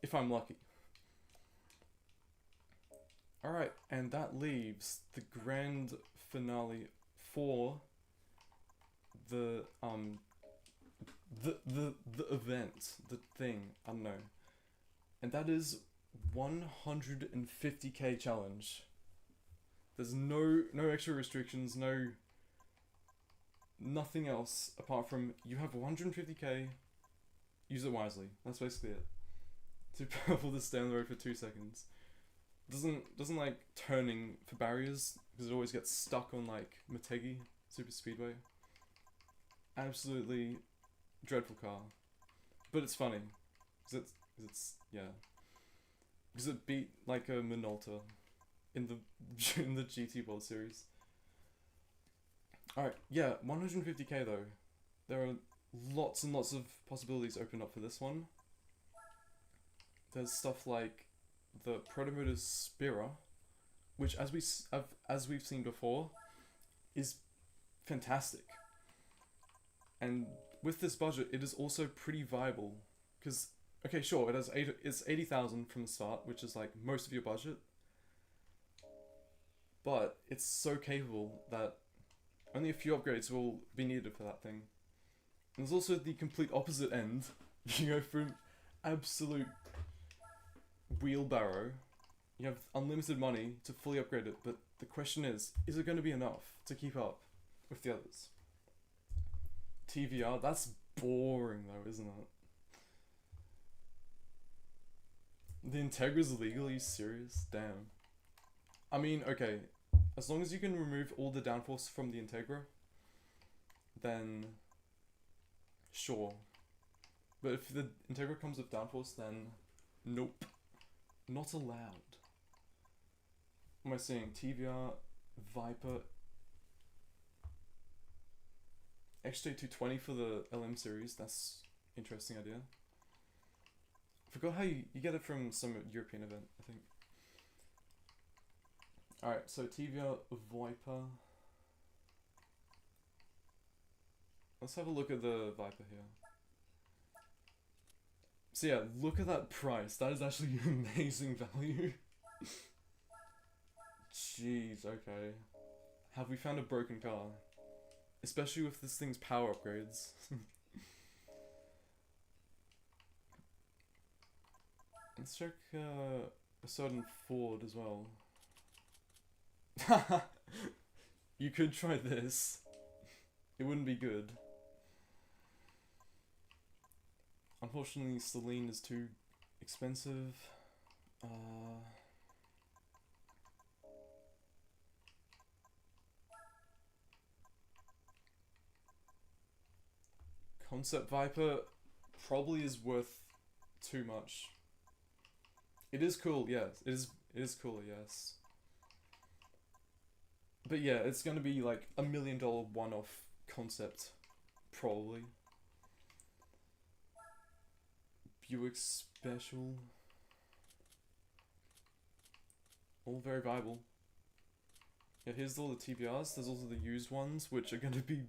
If I'm lucky. Alright, and that leaves the grand finale for the event, the thing, I don't know. And that is 150k challenge. There's no extra restrictions, nothing else apart from you have 150k, use it wisely. That's basically it. Too powerful to stay on the road for 2 seconds. Doesn't like turning for barriers, because it always gets stuck on like Motegi Super Speedway. Absolutely dreadful car, but it's funny because because it beat like a Minolta in the GT World Series. All right, yeah, 150k though. There are lots and lots of possibilities open up for this one. There's stuff like the Protomotor Spira, which as we've seen before, is fantastic. And with this budget, it is also pretty viable, because okay, sure, it's 80,000 from the start, which is like most of your budget, but it's so capable that only a few upgrades will be needed for that thing. And there's also the complete opposite end. You go from absolute wheelbarrow. You have unlimited money to fully upgrade it, but the question is it going to be enough to keep up with the others? TVR, that's boring though, isn't it? The Integra's legal, are you serious? Damn. I mean, okay, as long as you can remove all the downforce from the Integra, then sure. But if the Integra comes with downforce, then nope. Not allowed. What am I seeing? TVR, Viper, XJ220 for the LM series. That's interesting idea. Forgot how you get it from some European event, I think. Alright, so TVR, Viper. Let's have a look at the Viper here. So yeah, look at that price. That is actually amazing value. Jeez, okay. Have we found a broken car? Especially with this thing's power upgrades. Let's check a certain Ford as well. You could try this. It wouldn't be good. Unfortunately, Celine is too expensive. Concept Viper probably is worth too much. It is cool, yes. It is cooler, yes. But yeah, it's gonna be like $1 million one-off concept, probably. BUICK Special. All very viable. Yeah, here's all the TBRs. There's also the used ones, which are gonna be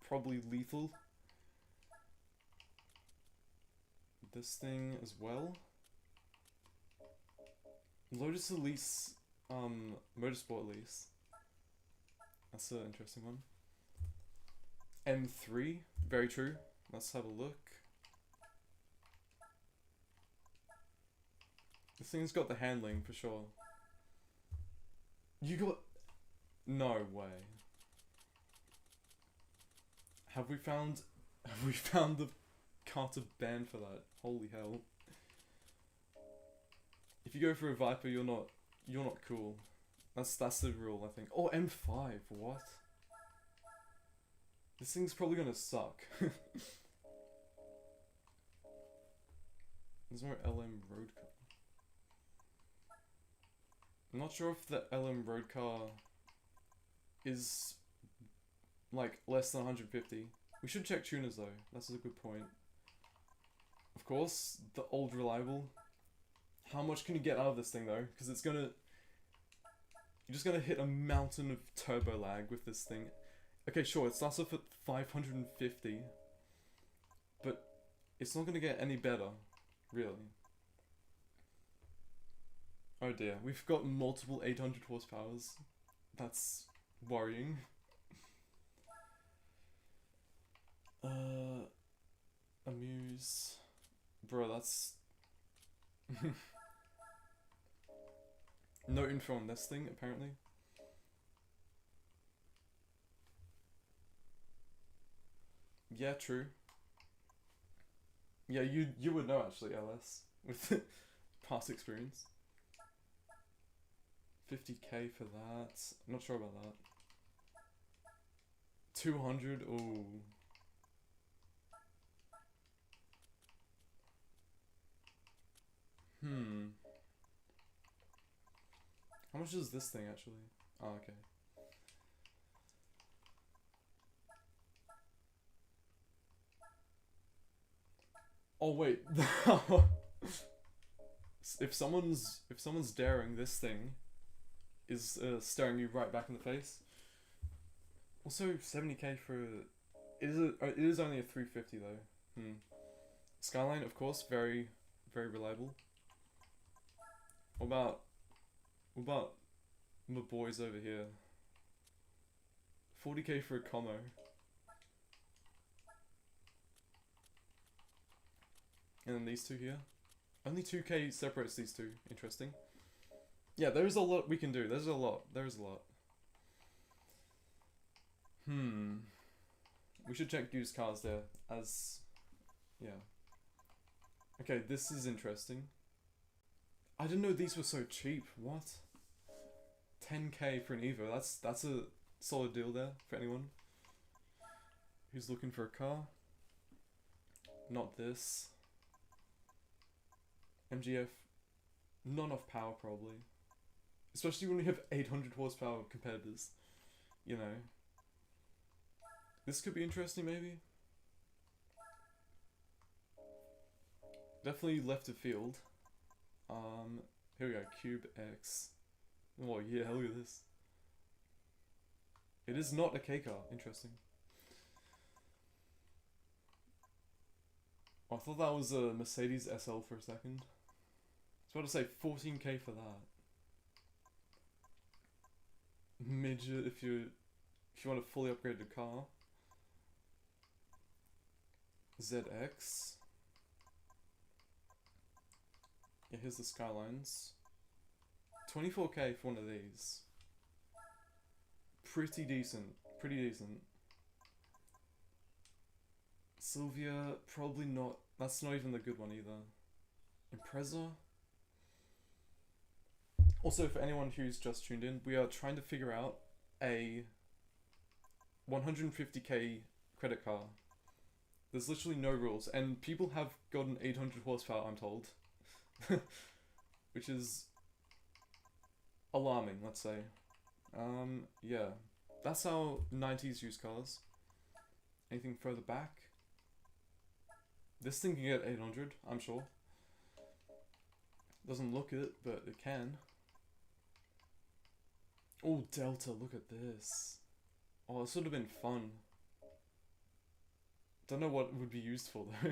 probably lethal. This thing as well. Lotus Elise, Motorsport Elise. That's an interesting one. M3, very true. Let's have a look. This thing's got the handling for sure. You got... No way. Have we found the car to ban for that? Holy hell. If you go for a Viper, you're not cool. That's the rule, I think. Oh, M5, what? This thing's probably gonna suck. There's no LM road car. I'm not sure if the LM road car is like less than 150. We should check tuners though. That's a good point. Of course, the old reliable. How much can you get out of this thing though? Because you're just gonna hit a mountain of turbo lag with this thing. Okay, sure, it starts off at 550, but it's not gonna get any better, really. Oh dear, we've got multiple 800 horsepowers. That's worrying. Amuse. Bro, that's... No info on this thing, apparently. Yeah, true. Yeah, you would know actually, LS, with past experience. 50k for that. I'm not sure about that. 200, ooh. How much is this thing actually? Oh, okay. Oh wait. If someone's daring, this thing is staring you right back in the face. Also 70k for it is only a 350 though. Skyline, of course, very reliable. What about my boys over here? 40k for a Como. And then these two here. Only 2k separates these two. Interesting. Yeah, there's a lot we can do. There's a lot. There's a lot. We should check used cars there as... Yeah. Okay, this is interesting. I didn't know these were so cheap. What? 10k for an Evo. That's a solid deal there for anyone who's looking for a car. Not this. MGF. Not enough power probably. Especially when we have 800 horsepower competitors. You know. This could be interesting maybe. Definitely left of field. Here we go, Cube X. Oh yeah, look at this. It is not a K car, interesting. I thought that was a Mercedes SL for a second. I was about to say 14k for that. Midget if you want a fully upgraded car. ZX. Yeah, here's the Skylines. 24k for one of these. Pretty decent. Pretty decent. Sylvia, probably not. That's not even the good one either. Impreza. Also, for anyone who's just tuned in, we are trying to figure out a 150k credit car. There's literally no rules, and people have gotten 800 horsepower, I'm told. Which is alarming, let's say. Yeah. That's our 90s used cars. Anything further back? This thing can get 800, I'm sure. Doesn't look it, but it can. Oh, Delta, look at this. Oh, this would have been fun. Don't know what it would be used for though.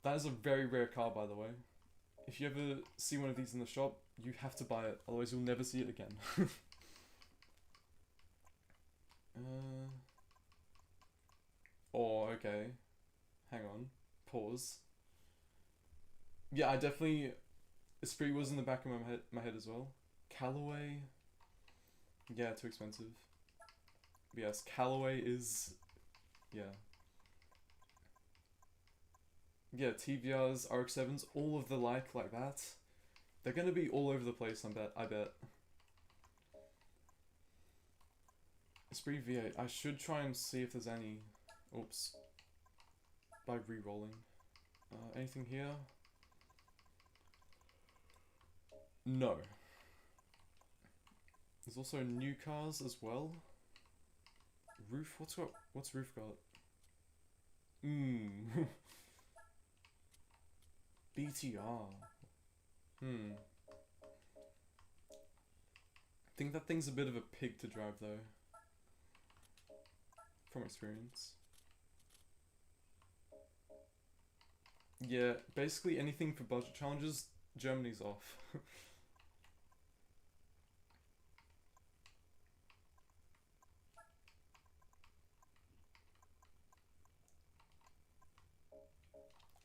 That is a very rare car, by the way. If you ever see one of these in the shop, you have to buy it, otherwise you'll never see it again. Oh, okay. Hang on. Pause. Yeah, I definitely... Esprit was in the back of my head as well. Callaway... Yeah, too expensive. But yes, Callaway is... Yeah. Yeah, TVRs, RX-7s, all of the like that. They're gonna be all over the place, I bet. Esprit V8, I should try and see if there's any... Oops. By re-rolling. Anything here? No. There's also new cars as well. Roof, what's Roof got? BTR. I think that thing's a bit of a pig to drive though. From experience. Yeah, basically anything for budget challenges, Germany's off.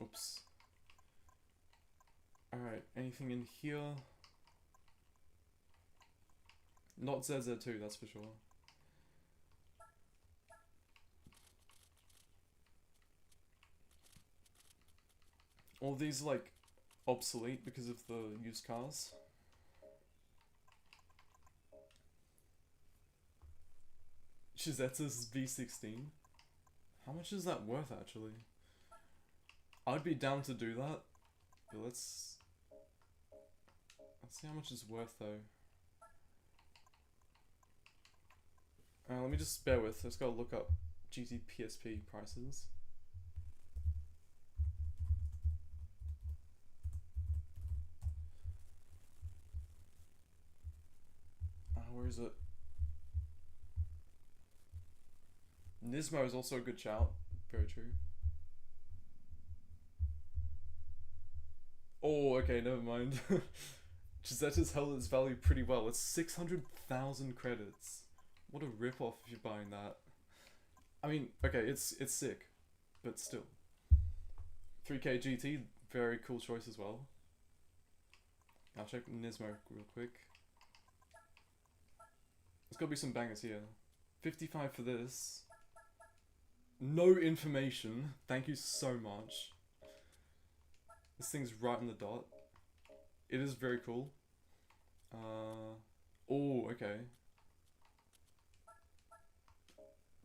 Oops. Alright, anything in here? Not ZZ2, that's for sure. All these are like obsolete because of the used cars. Chisetta's V16. How much is that worth actually? I'd be down to do that, but let's see how much it's worth though. Let me just bear with. Let's go look up GTPSP prices. Where is it? Nismo is also a good shout. Very true. Oh, okay, never mind. Giusette's held its value pretty well. It's 600,000 credits. What a rip-off if you're buying that. I mean, okay, it's sick, but still. 3K GT, very cool choice as well. I'll check Nismo real quick. There's gotta be some bangers here. 55 for this. No information. Thank you so much. This thing's right on the dot. It is very cool. Oh, okay.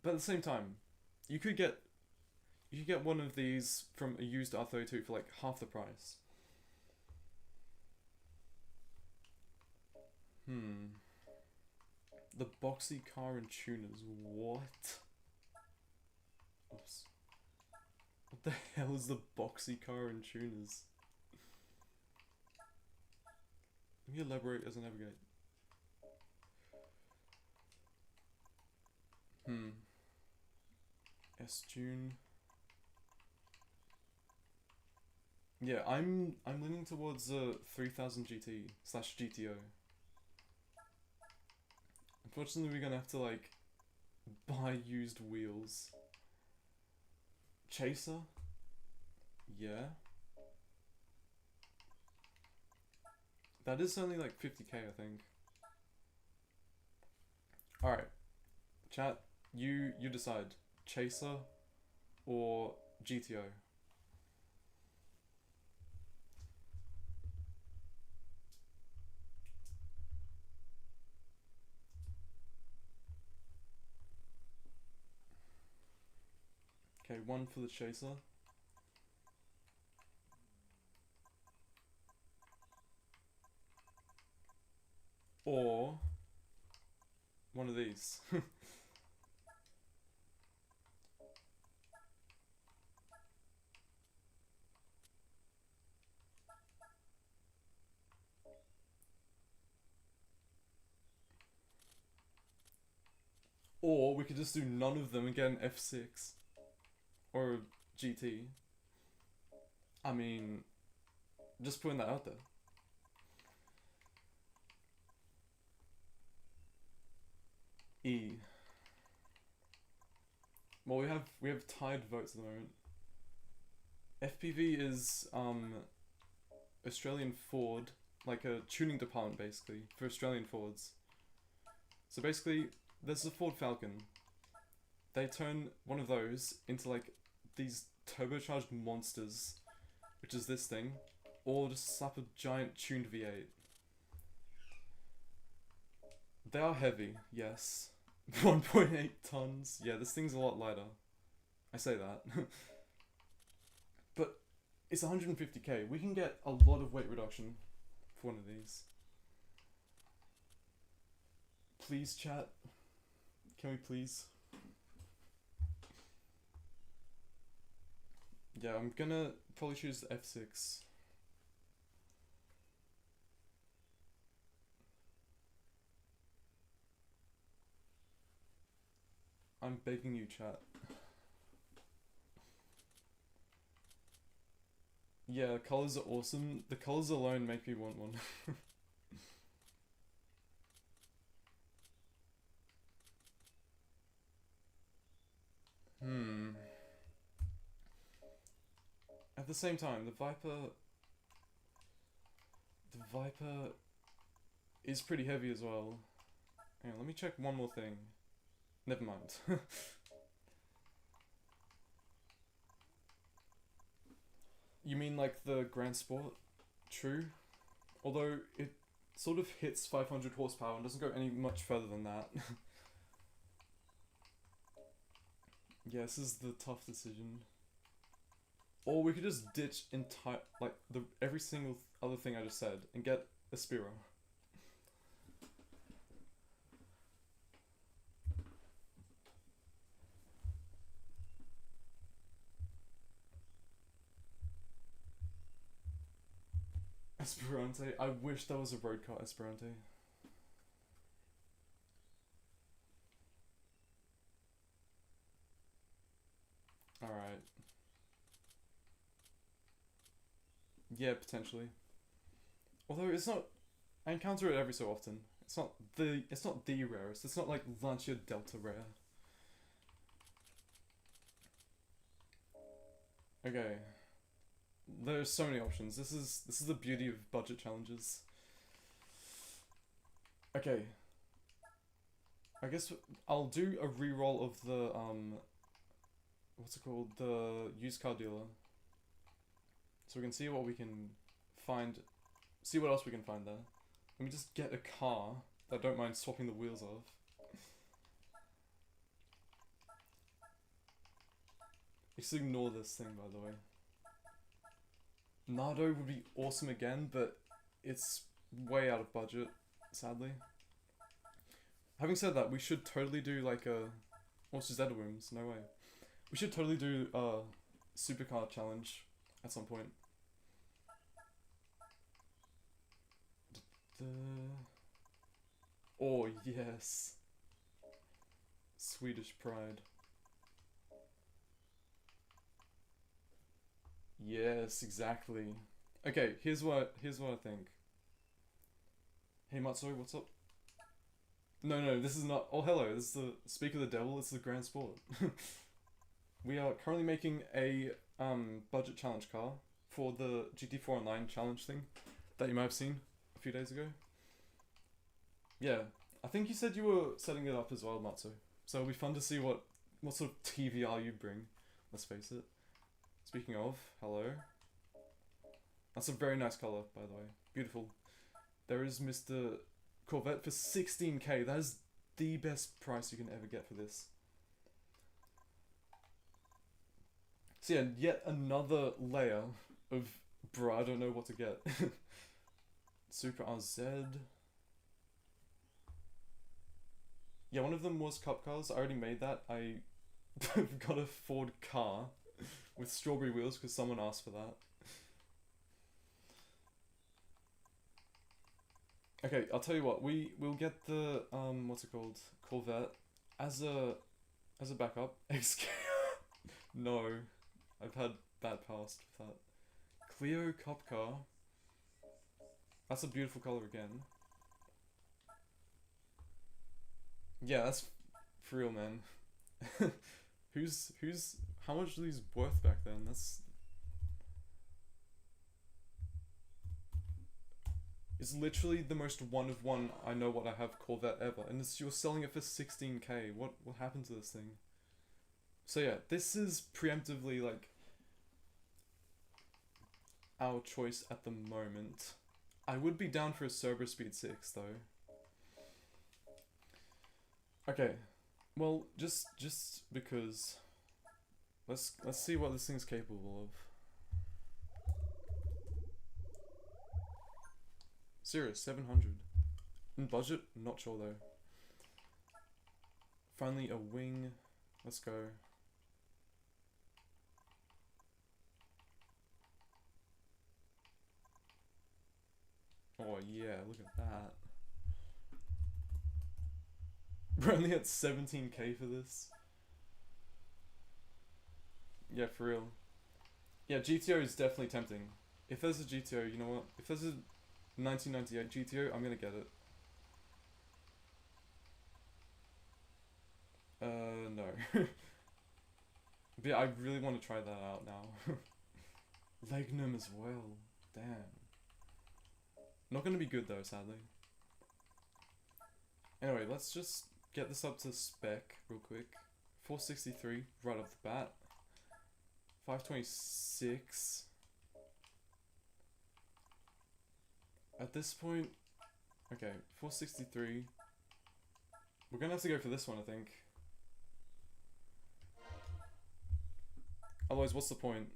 But at the same time, you could get one of these from a used R32 for like half the price. The boxy car and tuners. What? Oops. What the hell is the boxy car and tuners? Let me elaborate as I navigate. S-Tune. Yeah, I'm leaning towards 3000 GT / GTO. Unfortunately, we're gonna have to like buy used wheels. Chaser? Yeah. That is only like 50k, I think. Alright. Chat, you decide. Chaser or GTO? Okay, one for the Chaser. Or one of these. Or we could just do none of them and get an F6. Or a GT. I mean, just putting that out there. E. Well, we have tied votes at the moment. FPV is Australian Ford, like a tuning department basically for Australian Fords. So basically, there's a Ford Falcon. They turn one of those into like these turbocharged monsters, which is this thing, or just slap a giant tuned V8. They are heavy, yes. 1.8 tons. Yeah, this thing's a lot lighter. I say that. But it's 150k. We can get a lot of weight reduction for one of these. Please, chat. Can we please? Yeah, I'm gonna probably choose the F6. I'm begging you, chat. Yeah, colors are awesome. The colors alone make me want one. At the same time, the Viper is pretty heavy as well. Hang on, let me check one more thing. Never mind. You mean like the Grand Sport? True. Although it sort of hits 500 horsepower and doesn't go any much further than that. Yeah, this is the tough decision. Or we could just ditch every single other thing I just said and get a Spiro. Esperante. I wish there was a road car Esperante. Alright. Yeah, potentially. Although it's not, I encounter it every so often. It's not the rarest. It's not like Lancia Delta rare. Okay. there's so many options. This is the beauty of budget challenges. Okay. I guess I'll do a reroll of the what's it called? The used car dealer. So we can see what we can find, see what else we can find there. Let me just get a car that I don't mind swapping the wheels of. Just ignore this thing, by the way. Nardo would be awesome again, but it's way out of budget, sadly. Having said that, we should totally do like a... What's his Edwins? No way. We should totally do a supercar challenge at some point. Oh, yes. Swedish pride. Yes, exactly. Okay, here's what I think. Hey Matsu, what's up? No, this is not. Oh, hello. This is the Speak of the Devil. It's the Grand Sport. We are currently making a budget challenge car for the GT4 Online challenge thing that you might have seen a few days ago. Yeah, I think you said you were setting it up as well, Matsu. So it'll be fun to see what sort of TVR you bring. Let's face it. Speaking of, hello. That's a very nice color, by the way. Beautiful. There is Mr. Corvette for 16k. That is the best price you can ever get for this. So yeah, yet another layer of bruh, I don't know what to get. Super RZ. Yeah, one of them was cup cars. I already made that. I got a Ford car with strawberry wheels because someone asked for that. Okay, I'll tell you what. We'll get the what's it called, Corvette as a backup. No, I've had bad past with that. Clio cup car. That's a beautiful color again. Yeah, that's for real, man. Who's how much are these worth back then? That's... It's literally the most one of one I know what I have Corvette ever, and you're selling it for 16k. What happened to this thing? So yeah, this is preemptively like our choice at the moment. I would be down for a Cerber Speed 6 though. Okay, well just because let's see what this thing's capable of. Serious, 700. In budget? Not sure though. Finally a wing. Let's go. Oh yeah, look at that. We're only at 17k for this. Yeah, for real. Yeah, GTO is definitely tempting. If there's a GTO, you know what? If there's a 1998 GTO, I'm gonna get it. No. But yeah, I really want to try that out now. Legnum as well. Damn. Not gonna be good though, sadly. Anyway, let's just get this up to spec real quick. 463 right off the bat. 526. At this point, okay, 463. We're gonna have to go for this one, I think. Otherwise, what's the point?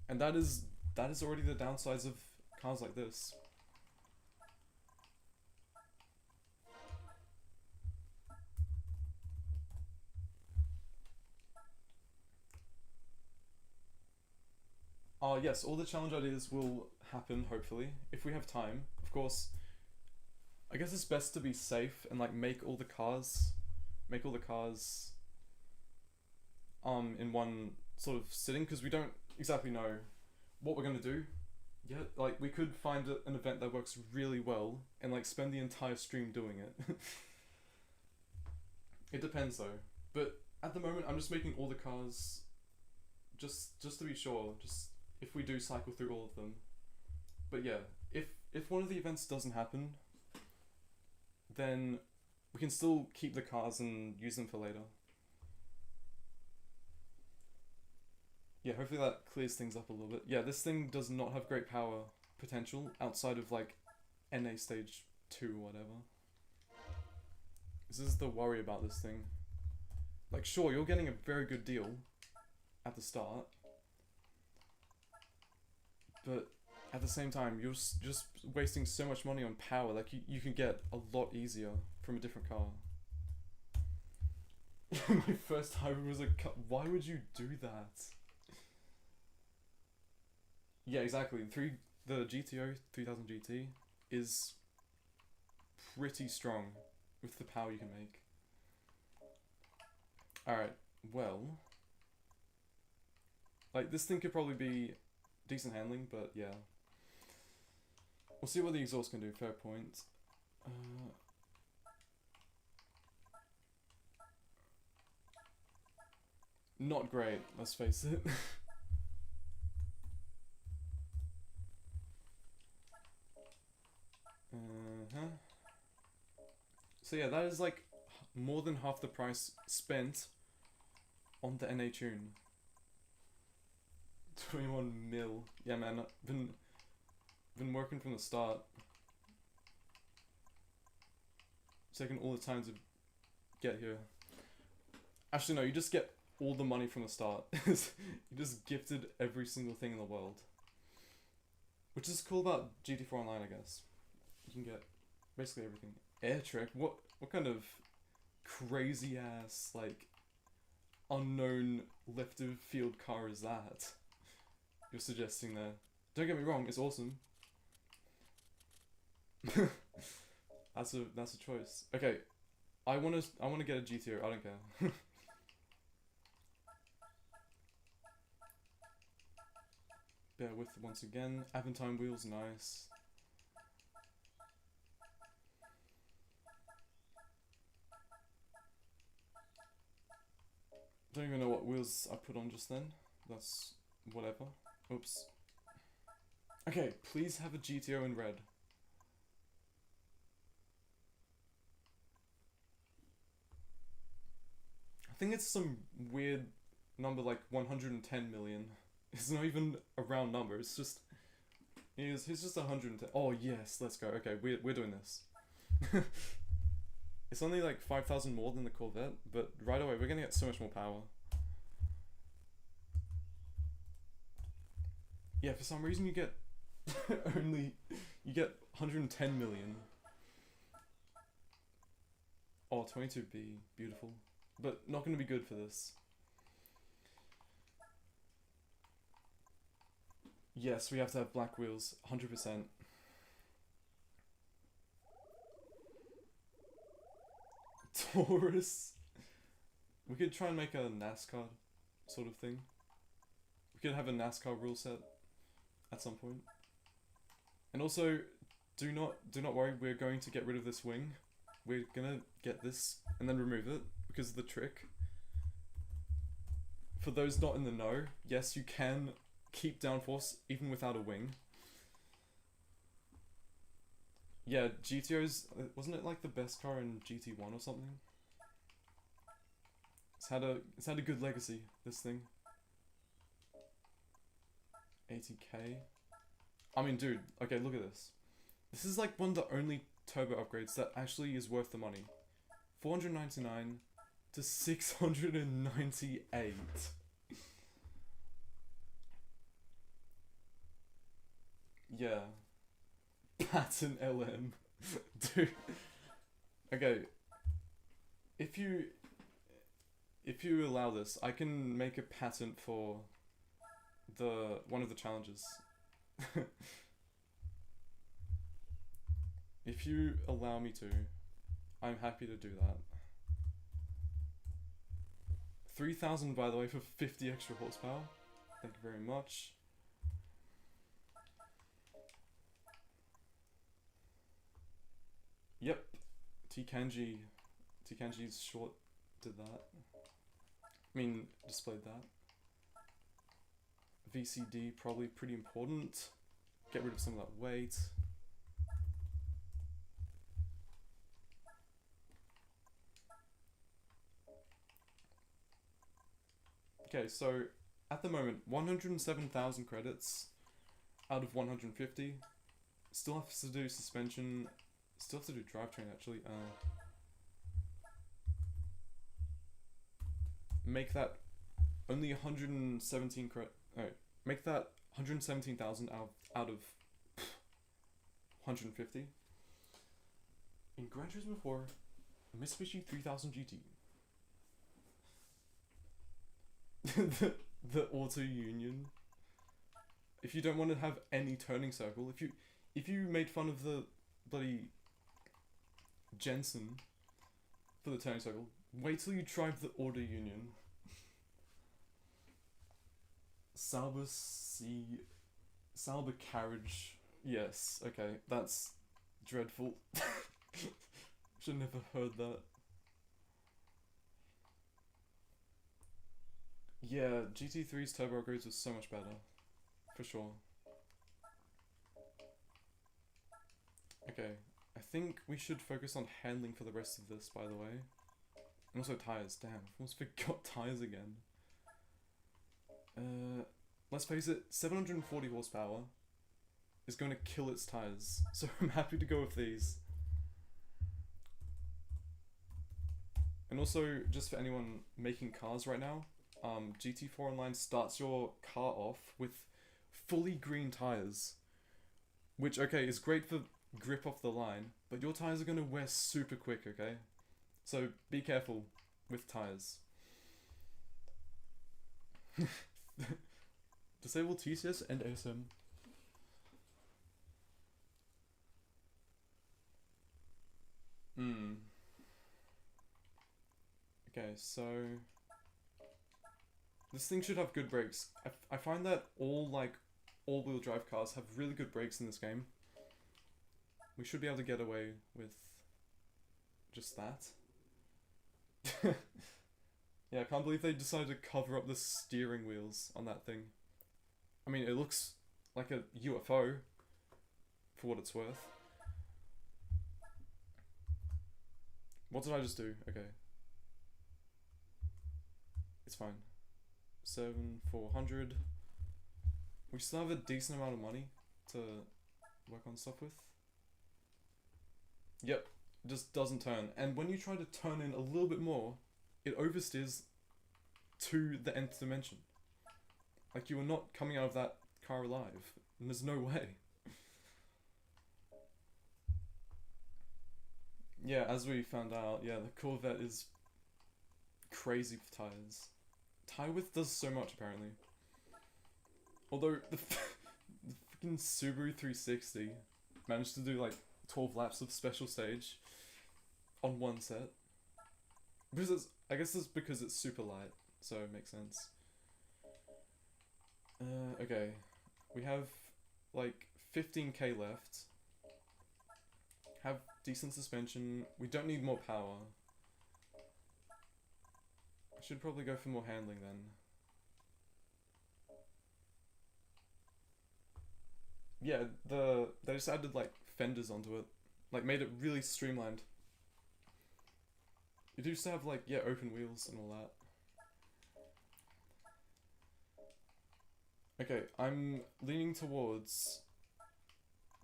And that is already the downsides of cars like this. Yes, all the challenge ideas will happen, hopefully, if we have time. Of course, I guess it's best to be safe and like make all the cars in one sort of sitting, because we don't exactly know what we're gonna do yet. Like, we could find an event that works really well and like spend the entire stream doing it. It depends though, but at the moment I'm just making all the cars just to be sure, just if we do cycle through all of them. But yeah, if one of the events doesn't happen, then we can still keep the cars and use them for later. Yeah, hopefully that clears things up a little bit. Yeah, this thing does not have great power potential outside of like NA stage 2 or whatever. This is the worry about this thing. Like, sure, you're getting a very good deal at the start, but at the same time, you're just wasting so much money on power. Like, you can get a lot easier from a different car. My first hybrid was a car. Why would you do that? Yeah, exactly. The GTO 3000 GT is pretty strong with the power you can make. Alright, well, like, this thing could probably be decent handling, but yeah. We'll see what the exhaust can do, fair point. Not great, let's face it. So yeah, that is like more than half the price spent on the NA tune. 21 mil. Yeah, man, I've been working from the start. It's taking all the time to get here. Actually, no, you just get all the money from the start. You just gifted every single thing in the world. Which is cool about GT4 Online, I guess. You can get basically everything. Air Trek? What kind of crazy ass, like, unknown left of field car is that you're suggesting there? Don't get me wrong, it's awesome. That's a choice. Okay, I wanna get a GTO. I don't care. Bear with once again. Aventine wheels, nice. Don't even know what wheels I put on just then. That's whatever. Oops. Okay, please have a GTO in red. I think it's some weird number like 110 million. It's not even a round number, it's just... He's just 110. Oh yes, let's go. Okay, we're doing this. It's only like 5,000 more than the Corvette, but right away we're gonna get so much more power. Yeah, for some reason you get you get 110 million. Oh, 22B, beautiful. But not gonna be good for this. Yes, we have to have black wheels, 100%. Taurus. We could try and make a NASCAR sort of thing. We could have a NASCAR rule set at some point. And also, do not worry, we're going to get rid of this wing. We're gonna get this and then remove it because of the trick. For those not in the know, yes, you can keep downforce even without a wing. Yeah, GTO's, wasn't it like the best car in GT1 or something? It's had a good legacy, this thing. 80k. I mean, dude, okay, look at this. This is like one of the only turbo upgrades that actually is worth the money. 499 to 698. Yeah. Pattern LM. Dude. Okay. If you allow this, I can make a patent for one of the challenges. If you allow me to, I'm happy to do that. 3,000 by the way for 50 extra horsepower. Thank you very much. Yep, T-Kanji's short did that. I mean, displayed that. VCD, probably pretty important. Get rid of some of that weight. Okay, so at the moment, 107,000 credits out of 150. Still have to do suspension. Still have to do drivetrain actually. Make that only 117 make that 117,000 out of 150. In Gran Turismo 4, Mitsubishi 3000 GT. the auto union. If you don't want to have any turning circle, if you made fun of the bloody Jensen for the turning circle, wait till you drive the auto union. Sauber carriage. Yes, okay, that's dreadful. Should never heard that. Yeah, GT3's turbo upgrades was so much better. For sure. Okay, I think we should focus on handling for the rest of this, by the way. And also tires, damn, I almost forgot tires again. Let's face it, 740 horsepower is going to kill its tires, so I'm happy to go with these. And also, just for anyone making cars right now, GT4 Online starts your car off with fully green tires, which, okay, is great for grip off the line, but your tires are going to wear super quick, okay? So be careful with tires. Disable TCS and ASM. Okay, so this thing should have good brakes. I find that all-wheel drive cars have really good brakes in this game. We should be able to get away with just that. Yeah, I can't believe they decided to cover up the steering wheels on that thing. I mean, it looks like a UFO, for what it's worth. What did I just do? Okay. It's fine. 7,400. We still have a decent amount of money to work on stuff with. Yep, it just doesn't turn. And when you try to turn in a little bit more, it oversteers to the nth dimension. Like, you are not coming out of that car alive. And there's no way. Yeah, as we found out, yeah, the Corvette is crazy for tires. Tire width does so much, apparently. Although, the freaking Subaru 360 managed to do, like, 12 laps of special stage on one set. Because it's, I guess it's because it's super light, so it makes sense. Okay, we have like 15k left. Have decent suspension. We don't need more power. I should probably go for more handling then. Yeah, they just added like fenders onto it, like made it really streamlined. You do still have like, yeah, open wheels and all that. Okay, I'm leaning towards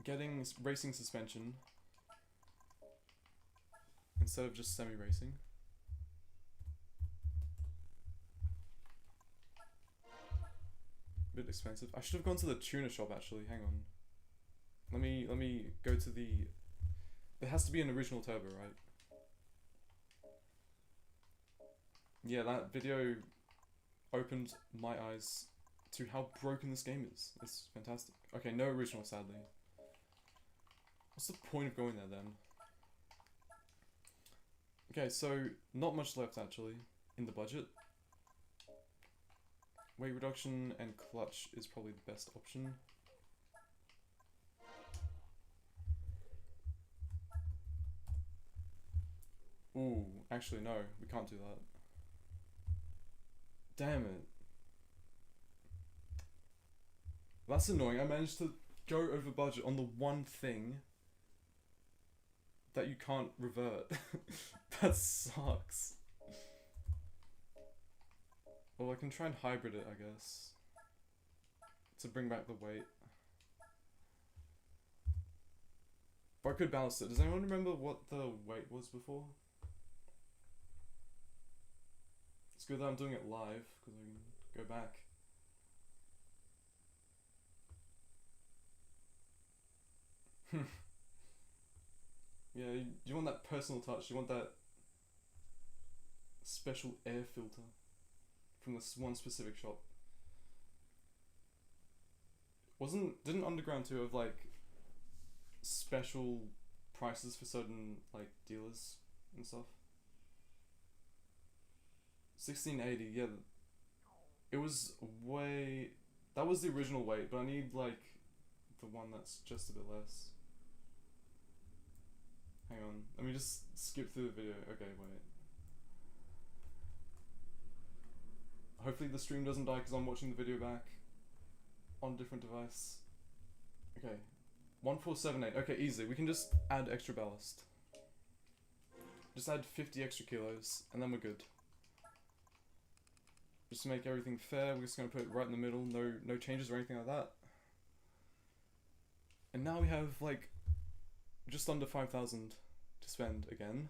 getting racing suspension instead of just semi-racing. Bit expensive. I should have gone to the tuner shop actually. Hang on. Let me go to the. There has to be an original turbo, right? Yeah, that video opened my eyes to how broken this game is. It's fantastic. Okay, no original, sadly. What's the point of going there then? Okay, so not much left actually in the budget. Weight reduction and clutch is probably the best option. Ooh, actually no, we can't do that. Damn it. That's annoying. I managed to go over budget on the one thing that you can't revert. That sucks. Well, I can try and hybrid it, I guess, to bring back the weight. Or I could balance it. Does anyone remember what the weight was before? It's good that I'm doing it live, because I can go back. Yeah, you want that personal touch, you want that special air filter from this one specific shop. Didn't Underground 2 have like special prices for certain like dealers and stuff? 1680, yeah. It was way, that was the original weight, but I need like the one that's just a bit less. Hang on, let me just skip through the video. Okay, wait. Hopefully the stream doesn't die because I'm watching the video back on a different device. Okay, 1478. Okay, easy. We can just add extra ballast. Just add 50 extra kilos, and then we're good. Just to make everything fair, we're just gonna put it right in the middle. No changes or anything like that. And now we have like just under 5,000 to spend again.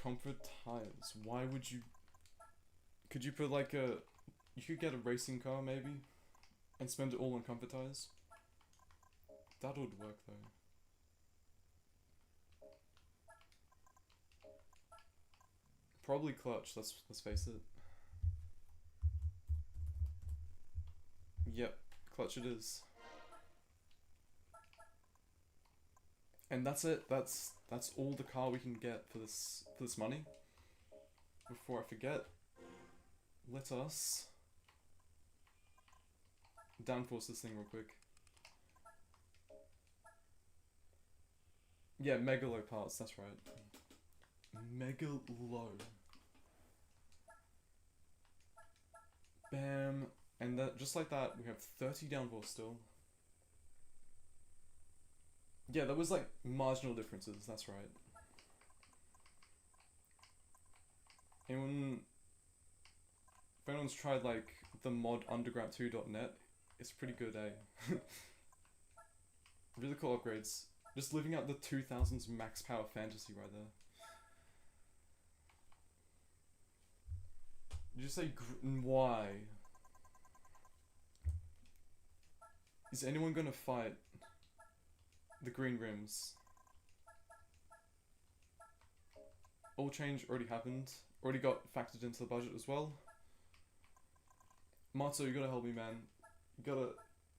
Comfort tires. Why would you? Could you put like a? You could get a racing car maybe, and spend it all on comfort tires. That would work though. Probably clutch. Let's face it. Yep, clutch it is. And that's it. That's all the car we can get for this money. Before I forget, let us downforce this thing real quick. Yeah, mega low parts. That's right. Mega low. Bam. And that, just like that, we have 30 downforce still. Yeah, there was like marginal differences, that's right. If anyone's tried like the mod underground2.net, it's pretty good, eh? Really cool upgrades. Just living out the 2000s max power fantasy right there. Did you say why? Is anyone gonna fight the green rims? All change already happened. Already got factored into the budget as well. Matzo, you gotta help me, man.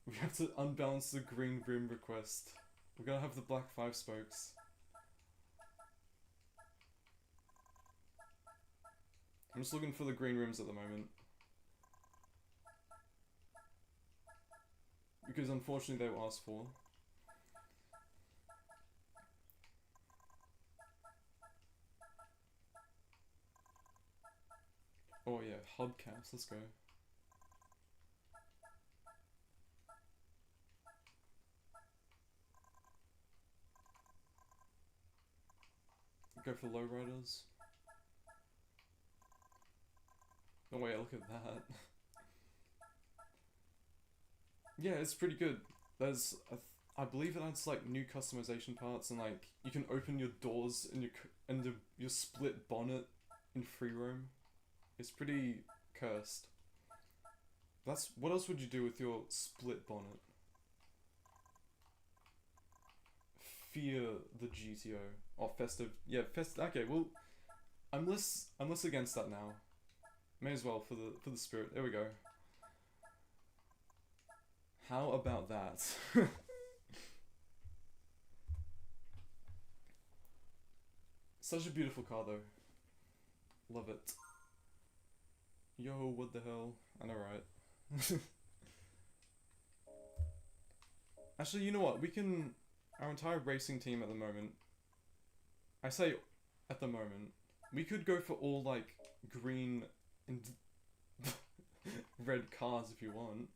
We have to unbalance the green rim request. We're gonna have the black 5 spokes. I'm just looking for the green rims at the moment. Because unfortunately they were asked for. Oh yeah, hubcaps, let's go. Go for lowriders. Oh wait, look at that. Yeah, it's pretty good. There's, I believe it adds like new customization parts, and like you can open your doors and your split bonnet in free roam. It's pretty cursed. What else would you do with your split bonnet? Fear the GTO. Oh, festive. Yeah, okay, well, I'm less against that now. May as well for the spirit. There we go. How about that? Such a beautiful car though. Love it. Yo, what the hell? I know, right? Actually, you know what? Our entire racing team at the moment, I say at the moment, we could go for all like green and red cars if you want.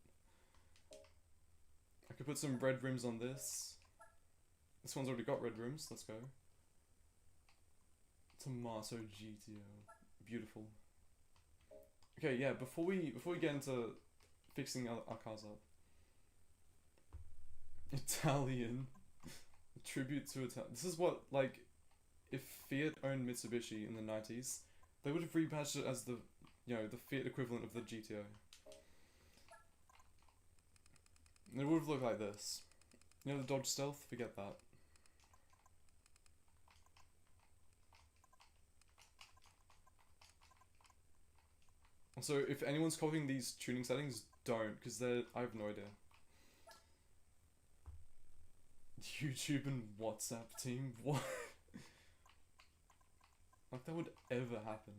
I could put some red rims on this. This one's already got red rims. Let's go. Tomato GTO. Beautiful. Okay, yeah, before we get into fixing our cars up. Italian. Tribute to Italian. This is what, like, if Fiat owned Mitsubishi in the 90s, they would have rebadged it as the, you know, the Fiat equivalent of the GTO. And it would have looked like this. You know the Dodge Stealth? Forget that. Also, if anyone's copying these tuning settings, don't, because they're, I have no idea. YouTube and WhatsApp team? What? Like that would ever happen.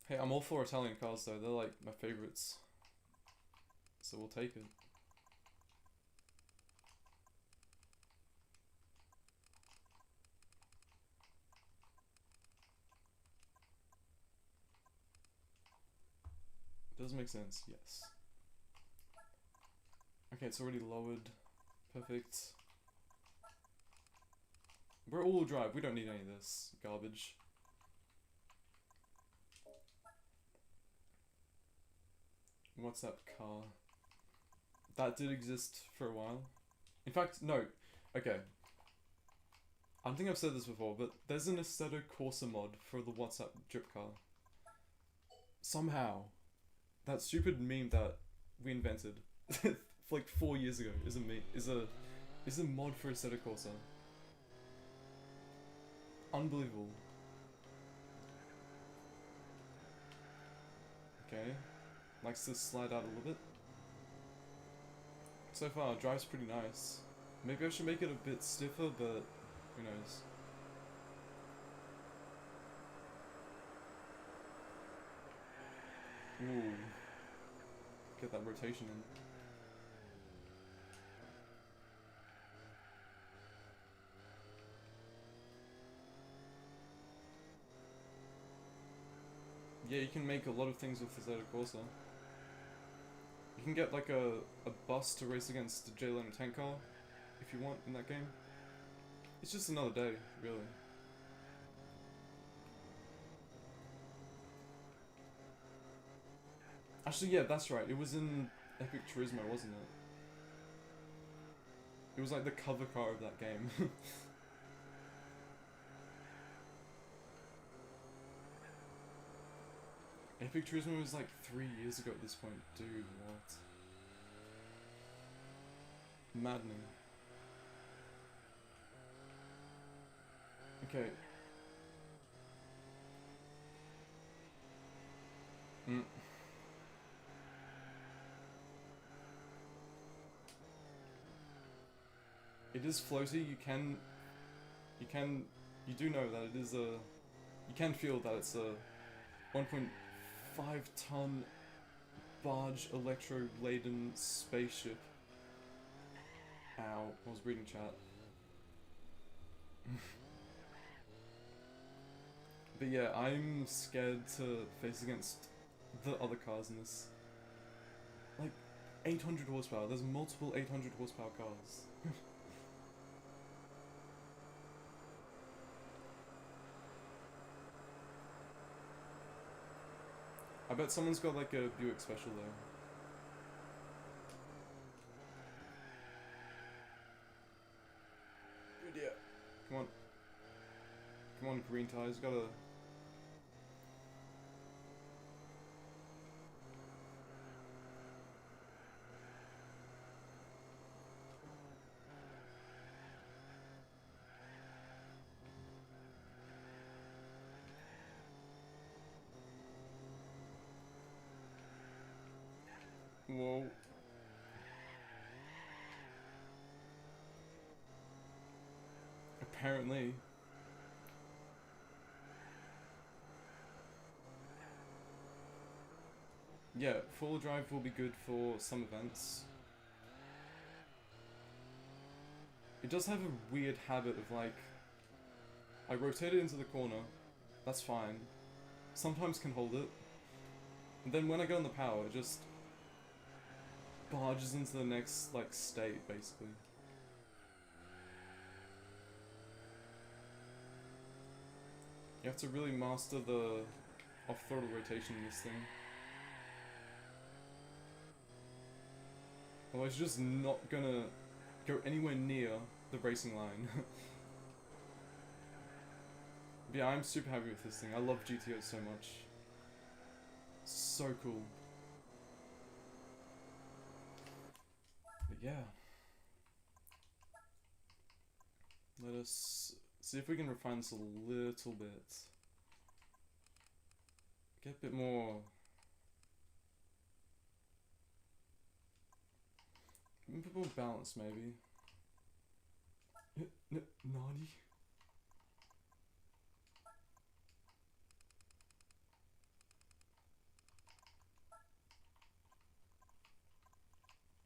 Hey, I'm all for Italian cars though, they're like my favorites. So we'll take it. Does make sense, yes. Okay, it's already lowered. Perfect. We're all-wheel drive, we don't need any of this garbage. What's that car? That did exist for a while. In fact, no. Okay. I don't think I've said this before, but there's an Assetto Corsa mod for the WhatsApp drip car. Somehow. That stupid meme that we invented like 4 years ago is a mod for Assetto Corsa. Unbelievable. Okay. Likes to slide out a little bit. So far, drive's pretty nice. Maybe I should make it a bit stiffer, but who knows. Ooh. Get that rotation in. Yeah, you can make a lot of things with the Assetto Corsa. You can get like a bus to race against the J Leno tank car, if you want, in that game. It's just another day, really. Actually, yeah, that's right. It was in Epic Turismo, wasn't it? It was like the cover car of that game. Epic Turismo was like 3 years ago at this point. Dude, what? Maddening. Okay. It is floaty, you do know that it is a, you can feel that it's a 1.5 ton barge electro-laden spaceship. Ow, I was reading chat. But yeah, I'm scared to face against the other cars in this. Like, 800 horsepower, there's multiple 800 horsepower cars. I bet someone's got like a Buick Special though. Good, yeah. Come on. Come on, green tires, gotta... Whoa. Apparently. Yeah, four-wheel drive will be good for some events. It does have a weird habit of like, I rotate it into the corner, That's fine. Sometimes can hold it. And then when I go on the power, it just barges into the next, like, state, basically. You have to really master the off-throttle rotation in this thing. Otherwise you're just not gonna go anywhere near the racing line. But yeah, I'm super happy with this thing. I love GTO so much. So cool. But yeah. Let us see if we can refine this a little bit. Get a bit more... a bit more balance, maybe. Naughty.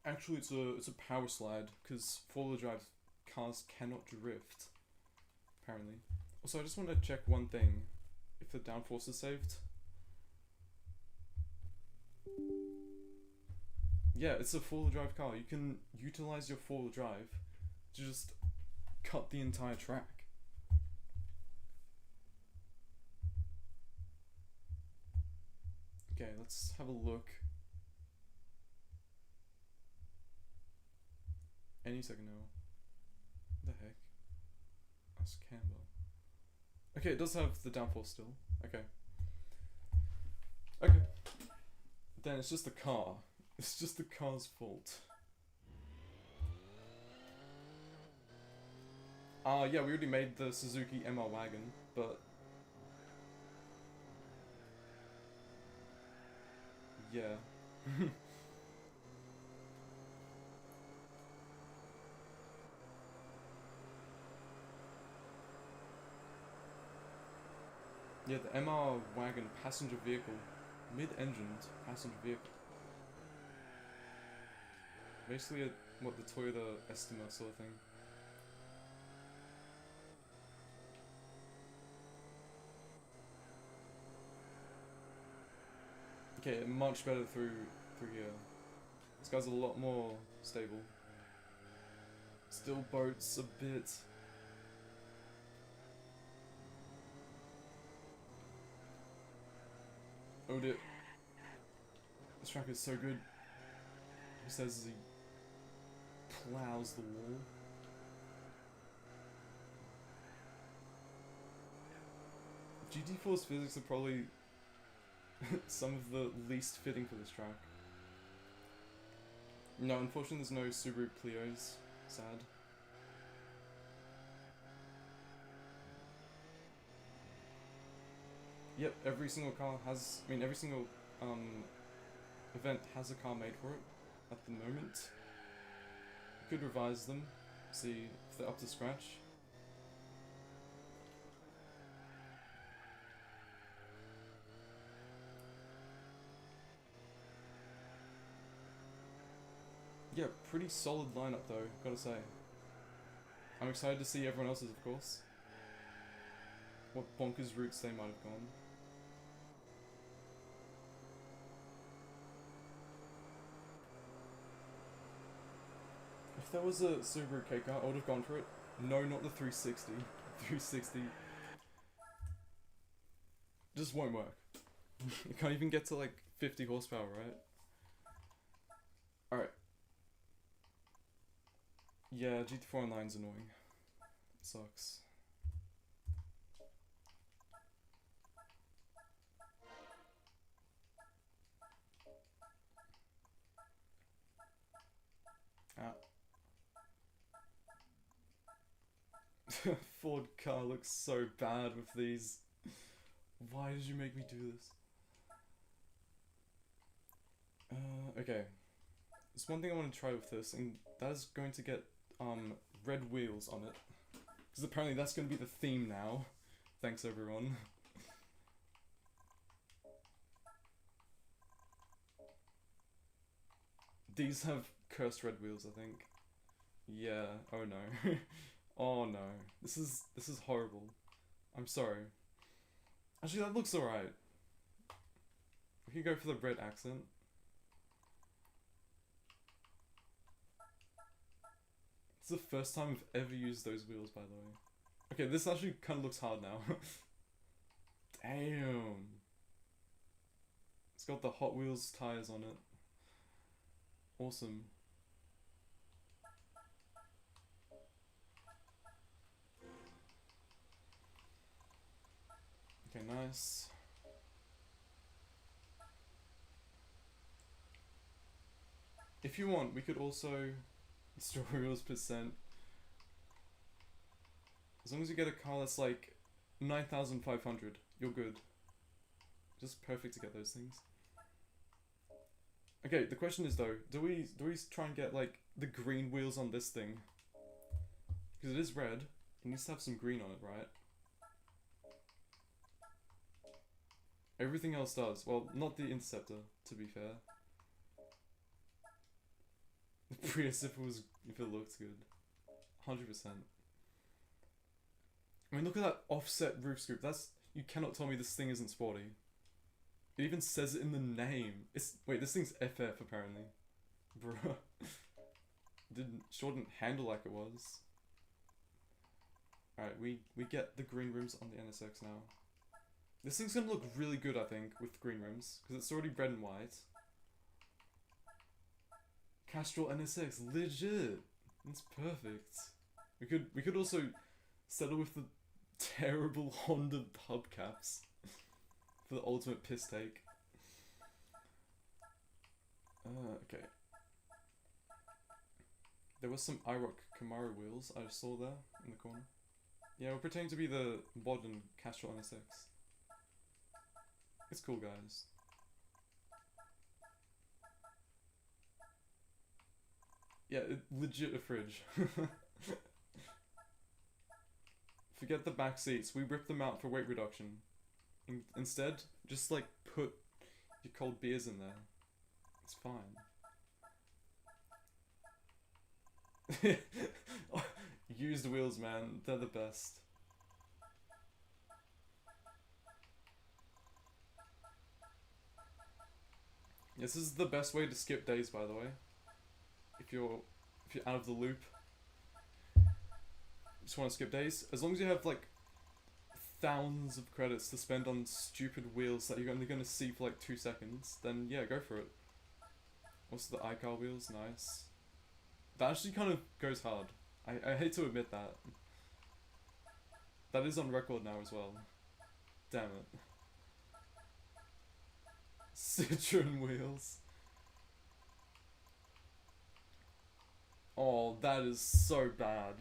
Actually, it's a power slide because four-wheel drive cars cannot drift. Apparently. Also, I just want to check one thing: if the downforce is saved. Yeah, it's a four-wheel drive car. You can utilize your four-wheel drive to just cut the entire track. Okay, let's have a look. Any second now. What the heck? That's camber. Okay, it does have the downforce still. Okay. Okay. Then it's just the car. It's just the car's fault. Yeah, we already made the Suzuki MR wagon, but... yeah. Yeah, the MR wagon passenger vehicle. Mid-engined passenger vehicle. Basically, what the Toyota Estima sort of thing. Okay, much better through here. This guy's a lot more stable. Still boats a bit. Owed it. This track is so good. He says as he plows the wall. GT4's physics are probably some of the least fitting for this track. No, unfortunately there's no Subaru Clios. Sad. Yep, every single car has, every single event has a car made for it at the moment. You could revise them, see if they're up to scratch. Yeah, pretty solid lineup though, gotta say. I'm excited to see everyone else's, of course. What bonkers routes they might have gone. If there was a Subaru K car, I would have gone for it. No, not the 360. 360 just won't work. You can't even get to like 50 horsepower, right? Alright. Yeah, GT4 Online's annoying. It sucks. Ford car looks so bad with these. Why did you make me do this? Okay. There's one thing I want to try with this, and that is going to get red wheels on it. Because apparently that's going to be the theme now. Thanks everyone. These have cursed red wheels, I think. Yeah, oh no. Oh no. This is horrible. I'm sorry. Actually, that looks alright. We can go for the red accent. It's the first time I've ever used those wheels, by the way. Okay, this actually kind of looks hard now. Damn. It's got the Hot Wheels tires on it. Awesome. Okay, nice. If you want, we could also strawberry wheels %. As long as you get a car that's like 9,500, you're good. Just perfect to get those things. Okay, the question is though, do we try and get like the green wheels on this thing? Because it is red, it needs to have some green on it, right? Everything else does. Well, not the Interceptor, to be fair. The Prius if it looks good. 100%. I mean, look at that offset roof scoop. You cannot tell me this thing isn't sporty. It even says it in the name. Wait, this thing's FF apparently. Bruh. Sure didn't handle like it was. Alright, we get the green rims on the NSX now. This thing's gonna look really good, I think, with green rims, because it's already red and white. Castrol NSX, legit. That's perfect. We could also settle with the terrible Honda hubcaps for the ultimate piss take. Okay. There was some IROC Camaro wheels I saw there in the corner. Yeah, we're pretending to be the modern Castrol NSX. It's cool, guys. Yeah, legit a fridge. Forget the back seats. We ripped them out for weight reduction. Instead, just like put your cold beers in there. It's fine. Used wheels, man. They're the best. This is the best way to skip days, by the way. If you're out of the loop, just want to skip days. As long as you have like thousands of credits to spend on stupid wheels that you're only going to see for like 2 seconds, then yeah, go for it. Also the iCar wheels, nice. That actually kind of goes hard. I hate to admit that. That is on record now as well. Damn it. Citroen wheels. Oh, that is so bad.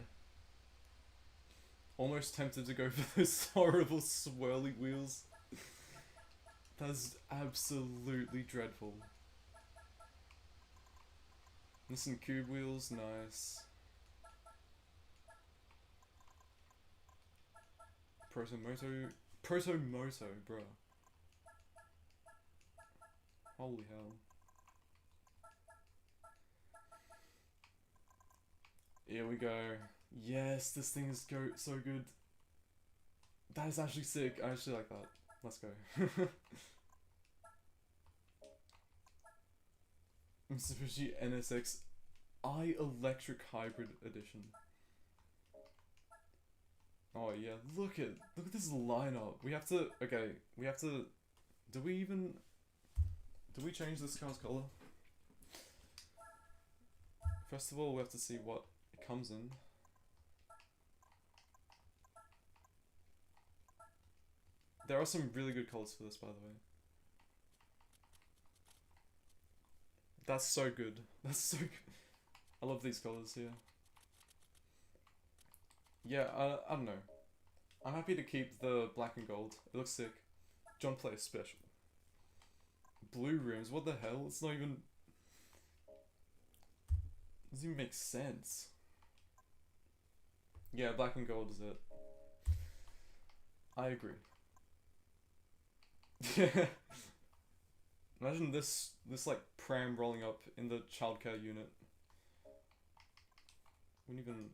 Almost tempted to go for those horrible swirly wheels. That's absolutely dreadful. Listen, cube wheels, nice. Protomoto, bro. Holy hell. Here we go. Yes, this thing is so good. That is actually sick. I actually like that. Let's go. Mitsubishi NSX Electric Hybrid Edition. Oh yeah, look at this lineup. We have to do we change this car's color? First of all, we have to see what it comes in. There are some really good colors for this, by the way. That's so good. That's so good. I love these colors here. Yeah, I don't know. I'm happy to keep the black and gold. It looks sick. John Player Special. Blue rims, what the hell? It's not even... It doesn't even make sense. Yeah, black and gold is it. I agree. Imagine this like pram rolling up in the childcare unit. Wouldn't even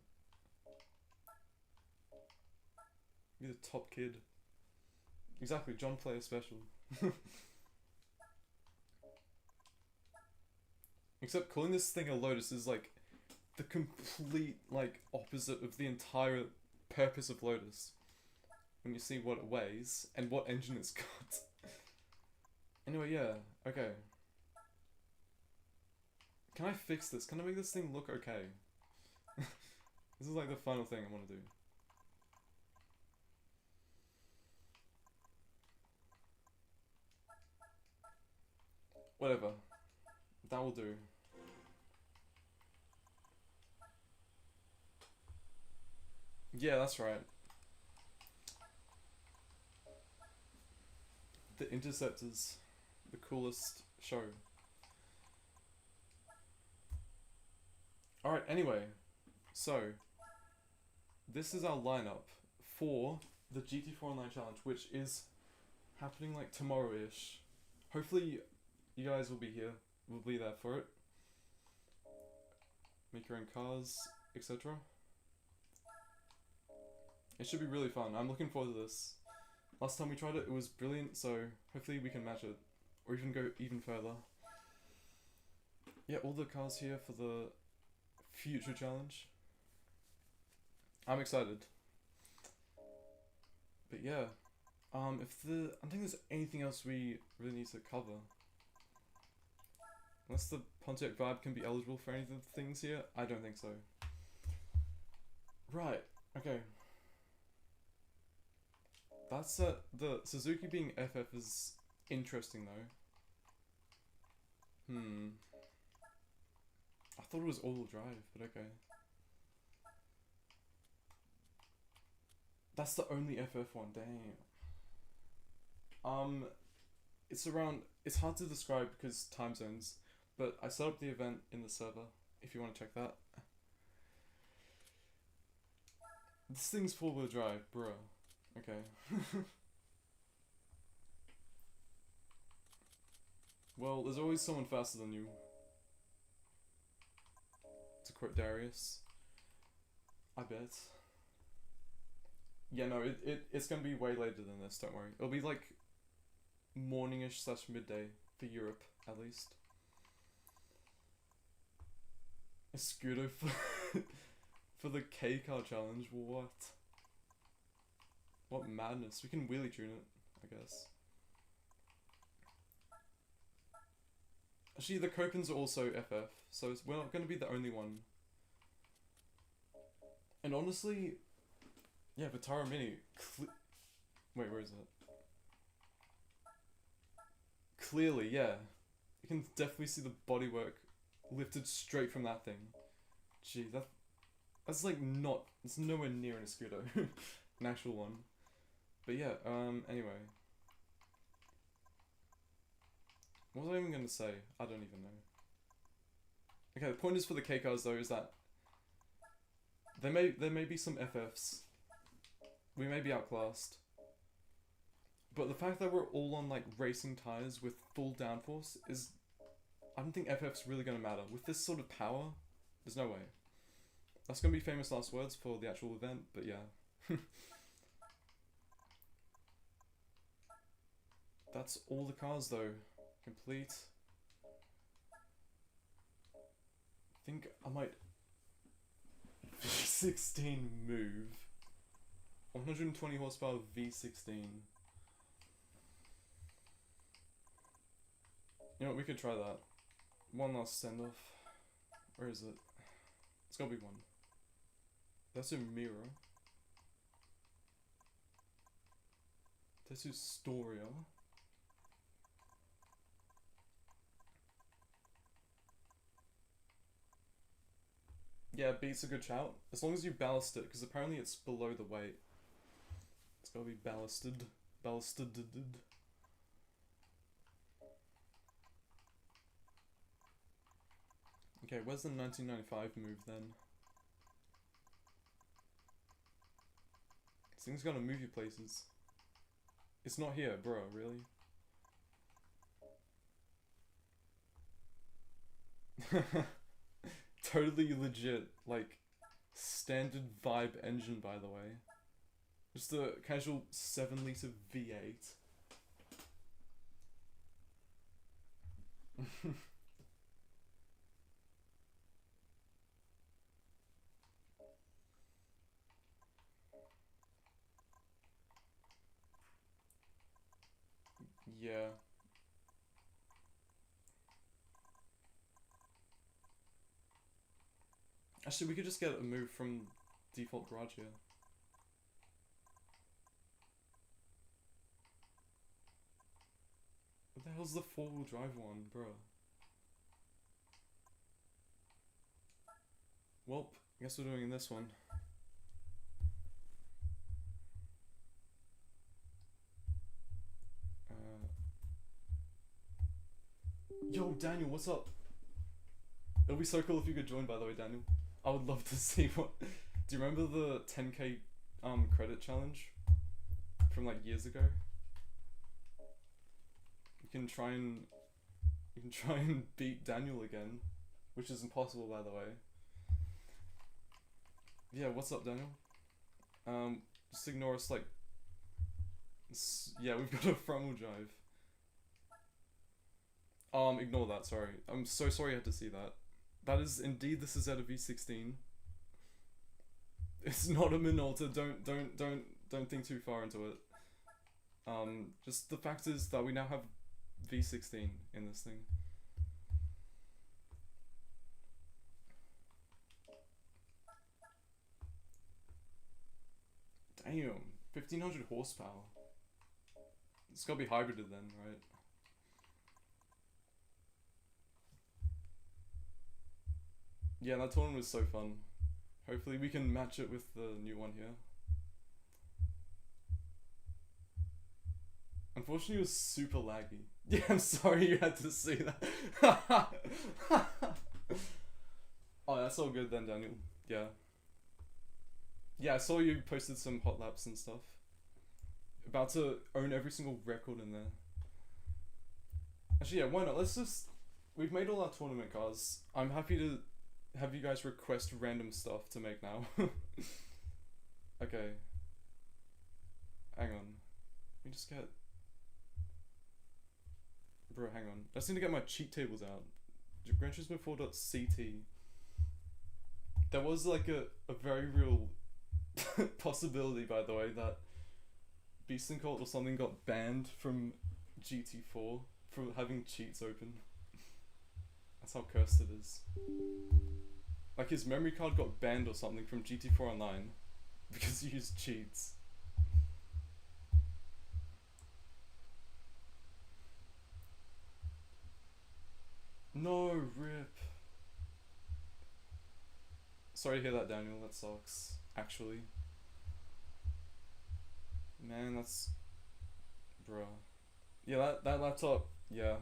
be the top kid. Exactly, John Player Special. Except calling this thing a Lotus is like the complete like opposite of the entire purpose of Lotus. When you see what it weighs and what engine it's got. Anyway, yeah, okay. Can I fix this? Can I make this thing look okay? This is like the final thing I want to do. Whatever. That will do. Yeah, that's right. The Interceptors. The coolest show. Alright, anyway. So, this is our lineup for the GT4 Online Challenge, which is happening like tomorrow-ish. Hopefully, you guys will be here. We'll be there for it. Make your own cars, etc. It should be really fun. I'm looking forward to this. Last time we tried it, it was brilliant, so hopefully we can match it. Or even go even further. Yeah, all the cars here for the future challenge. I'm excited. But yeah. I don't think there's anything else we really need to cover. Unless the Pontiac Vibe can be eligible for any of the things here, I don't think so. Right, okay. That's the Suzuki being FF is interesting though. I thought it was all-wheel drive, but okay. That's the only FF one, dang. It's hard to describe because time zones, but I set up the event in the server if you want to check that. This thing's four-wheel drive, bruh. Okay. Well, there's always someone faster than you. To quote Darius. I bet. Yeah, no, it's gonna be way later than this, don't worry. It'll be like morning-ish / midday for Europe, at least. A scooter for the K-car challenge, what? What madness. We can wheelie tune it, I guess. Actually, the Copens are also FF, so we're not going to be the only one. And honestly, yeah, Vitara Mini, wait, where is it? Clearly, yeah. You can definitely see the bodywork lifted straight from that thing. Gee, that's like not, it's nowhere near in a scooter. An actual one. But yeah, anyway. What was I even gonna say? I don't even know. Okay, the point is for the K cars though is that there may be some FFs. We may be outclassed. But the fact that we're all on like racing tires with full downforce is, I don't think FF's really gonna matter. With this sort of power, there's no way. That's gonna be famous last words for the actual event, but yeah. That's all the cars though. Complete. I think I might 16 move. 120 horsepower V16. You know what, we could try that. One last send off. Where is it? It's gotta be one. That's a mirror. That's a Storia. Yeah, beat's a good shout. As long as you ballast it, because apparently it's below the weight. It's gotta be ballasted. Ballasted. Okay, where's the 1995 move then? This thing's gonna move you places. It's not here, bro, really? Totally legit, like, standard vibe engine, by the way. Just a casual 7-litre V8. Yeah. Actually, we could just get a move from default garage here. What the hell's the 4-wheel drive one, bro? Well, I guess we're doing this one. Yo, Daniel, what's up? It'll be so cool if you could join, by the way, Daniel. I would love to see what... Do you remember the 10k credit challenge from like years ago? You can try and beat Daniel again, which is impossible, by the way. Yeah, what's up, Daniel? Just ignore us, like... Yeah, we've got a front-wheel drive. Ignore that, sorry. I'm so sorry you had to see that. That is indeed the Suzetta V16. It's not a Minolta, don't think too far into it. Just the fact is that we now have V16 in this thing. Damn, 1500 horsepower. It's gotta be hybrided then, right? Yeah, that tournament was so fun. Hopefully we can match it with the new one here. Unfortunately it was super laggy. Yeah, I'm sorry you had to see that. Oh, that's all good then, Daniel. Yeah. Yeah, I saw you posted some hot laps and stuff. About to own every single record in there. Actually, yeah, why not? Let's just... We've made all our tournament cars. I'm happy to have you guys request random stuff to make now. Okay. Hang on. Let me just get... Bro, hang on. I just need to get my cheat tables out. Gran Turismo 4.ct. There was like a very real possibility, by the way, that Beast and Colt or something got banned from GT4 for having cheats open. That's how cursed it is. Like his memory card got banned or something from GT4 Online because he used cheats. No, rip. Sorry to hear that, Daniel. That sucks, actually. Man, that's... Bruh. Yeah, that laptop, yeah.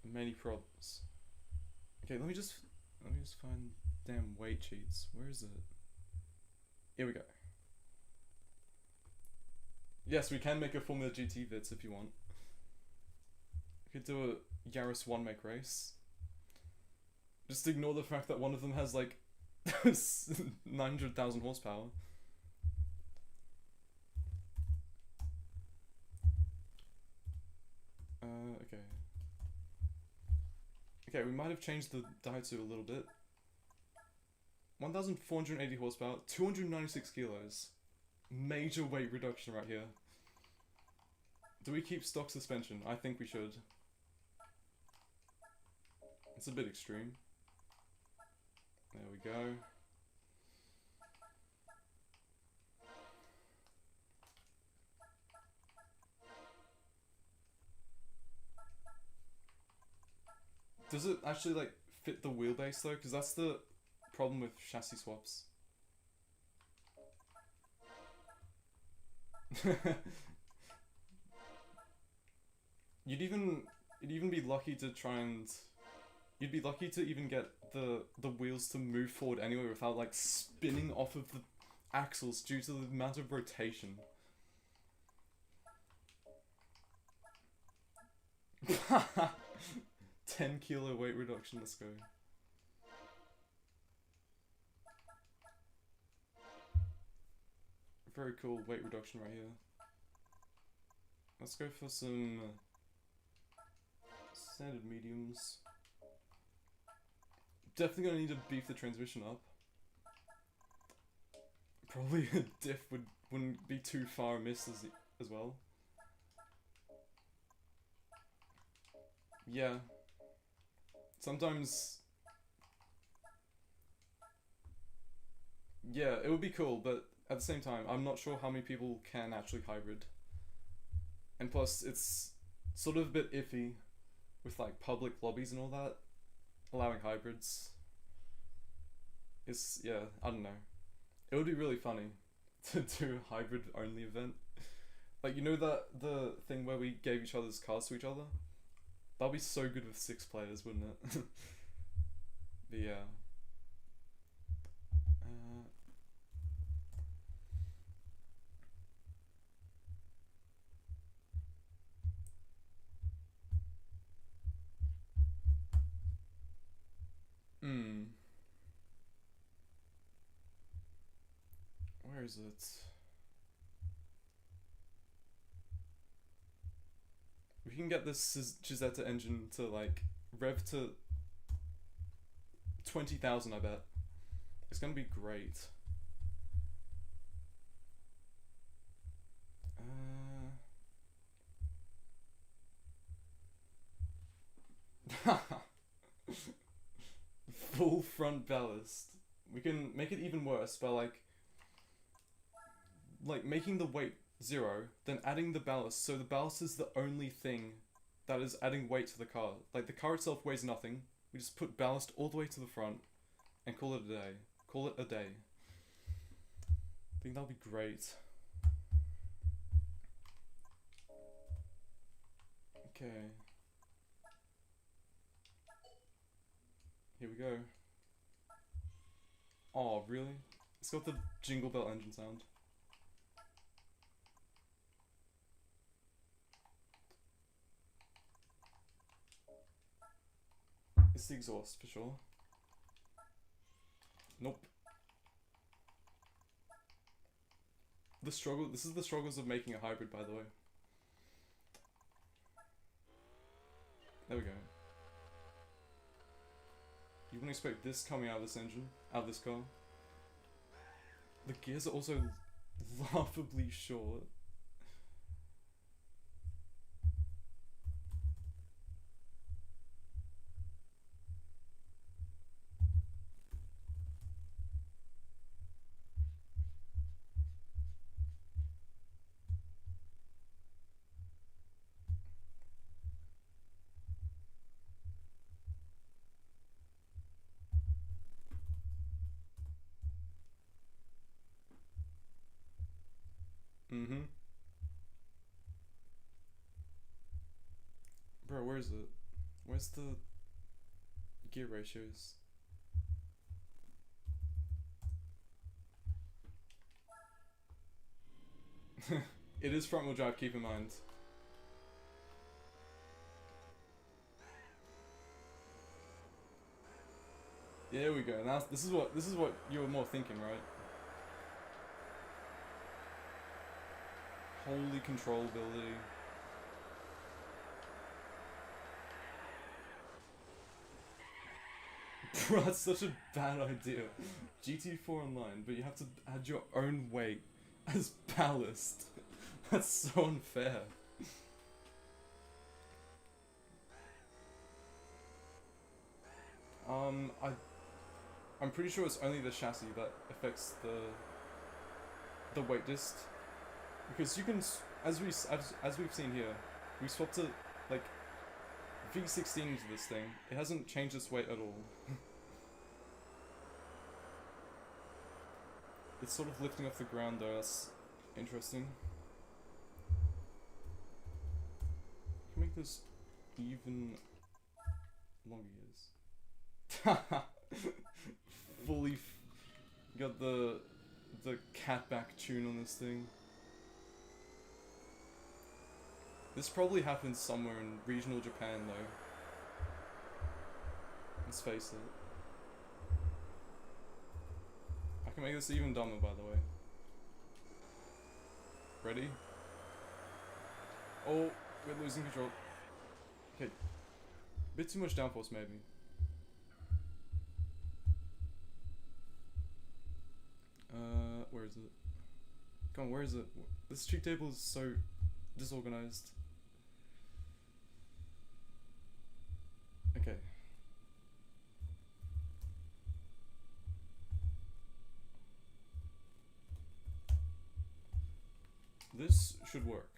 Many problems. Okay, let me just find damn weight cheats. Where is it? Here we go. Yes, we can make a Formula GT vids if you want. We could do a Yaris 1 make race. Just ignore the fact that one of them has like 900,000 horsepower. Okay. Okay, we might have changed the Daihatsu a little bit. 1,480 horsepower, 296 kilos. Major weight reduction right here. Do we keep stock suspension? I think we should. It's a bit extreme. There we go. Does it actually like fit the wheelbase though? Because that's the problem with chassis swaps. You'd even be lucky to try and... You'd be lucky to even get the wheels to move forward anyway without like spinning off of the axles due to the amount of rotation. 10 kilo weight reduction, let's go. very cool weight reduction right here. Let's go for some standard mediums. Definitely gonna need to beef the transmission up. Probably a diff wouldn't be too far amiss as well. Yeah. Sometimes... Yeah, it would be cool, but at the same time, I'm not sure how many people can actually hybrid. And plus, it's sort of a bit iffy with like public lobbies and all that, allowing hybrids. It's, yeah, I don't know. It would be really funny to do a hybrid only event. Like, you know that the thing where we gave each other's cars to each other? That'd be so good with 6 players, wouldn't it? But yeah. Where is it? We can get this Gisetta engine to like rev to 20,000, I bet. It's gonna be great. Full front ballast. We can make it even worse by like making the weight 0, then adding the ballast, so the ballast is the only thing that is adding weight to the car. Like, the car itself weighs nothing. We just put ballast all the way to the front and call it a day. Call it a day. I think that'll be great. Okay. Here we go. Oh, really? It's got the jingle bell engine sound. It's the exhaust, for sure. Nope. This is the struggles of making a hybrid, by the way. There we go. You wouldn't expect this coming out of this engine, out of this car. The gears are also laughably short. Bro, where is it? Where's the gear ratios? It is front wheel drive, keep in mind. There we go. Now this is what you were more thinking, right? Holy controllability. Bro, that's such a bad idea. GT4 Online, but you have to add your own weight as ballast. That's so unfair. I'm pretty sure it's only the chassis that affects the weight dist, because you can, as we've seen here, we swapped it like V16 into this thing. It hasn't changed its weight at all. It's sort of lifting off the ground though. That's interesting. Can make this even longer years. Fully got the catback tune on this thing. This probably happens somewhere in regional Japan though. Let's face it. I can make this even dumber, by the way. Ready? Oh, we're losing control. Okay. Bit too much downforce, maybe. Where is it? Come on, where is it? This cheat table is so disorganized. Okay. This should work.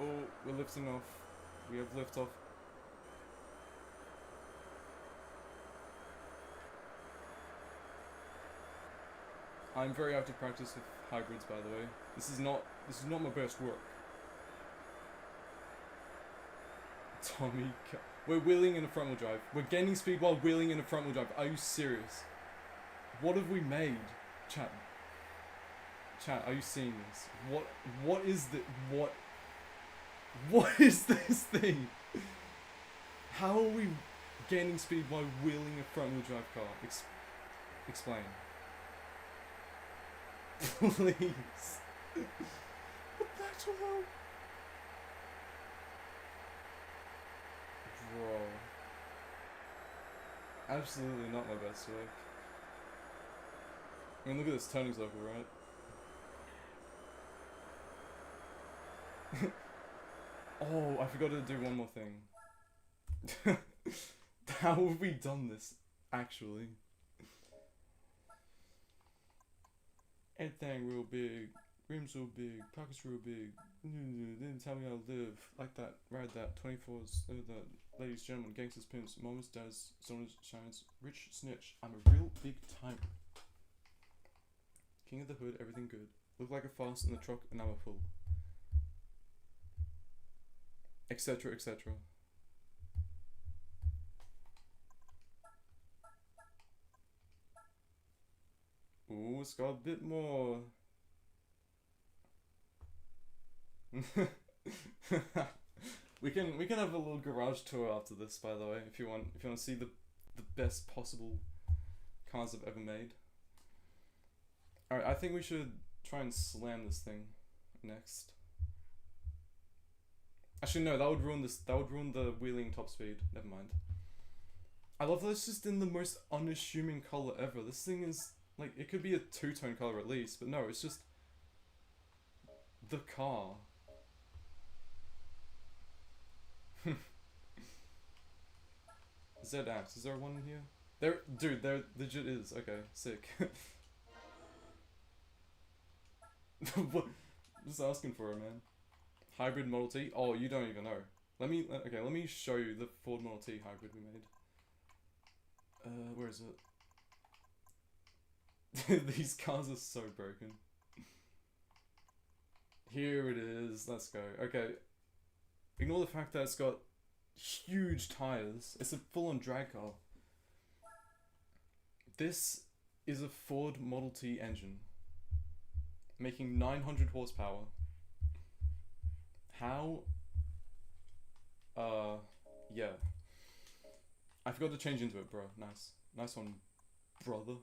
Oh, we're lifting off. We have lift off. I'm very out of practice with hybrids, by the way. This is not my best work. Tommy, we're wheeling in a front wheel drive. We're gaining speed while wheeling in a front wheel drive. Are you serious? What have we made? Chat, are you seeing this? What is this thing? How are we gaining speed while wheeling a front wheel drive car? Explain. Please. What the actual hell? Bro. Absolutely not my best work. I mean, look at this turning circle, right? Oh, I forgot to do one more thing. How have we done this, actually? Everything real big, rims real big, pockets real big. Didn't tell me how to live. Like that, ride that, 24s, that, ladies, gentlemen, gangsters, pimps, mamas, dads, sun shines, rich snitch. I'm a real big timer. King of the hood, everything good. Look like a fast in the truck, and I'm a fool. Etc, etc. Ooh, it's got a bit more. we can have a little garage tour after this, by the way, if you want to see the best possible cars I've ever made. Alright, I think we should try and slam this thing next. Actually no, that would ruin the wheeling top speed. Never mind. I love that it's just in the most unassuming color ever. This thing is like, it could be a two-tone color at least, but no, it's just the car. Z-Apps, is there one in here? Dude, there legit is. Okay, sick. What? Just asking for it, man. Hybrid Model T? Oh, you don't even know. Let me show you the Ford Model T hybrid we made. Where is it? These cars are so broken. Here it is. Let's go. Okay. Ignore the fact that it's got huge tires. It's a full-on drag car. This is a Ford Model T engine, making 900 horsepower. How? Yeah. I forgot to change into it, bro. Nice. Nice one, brother.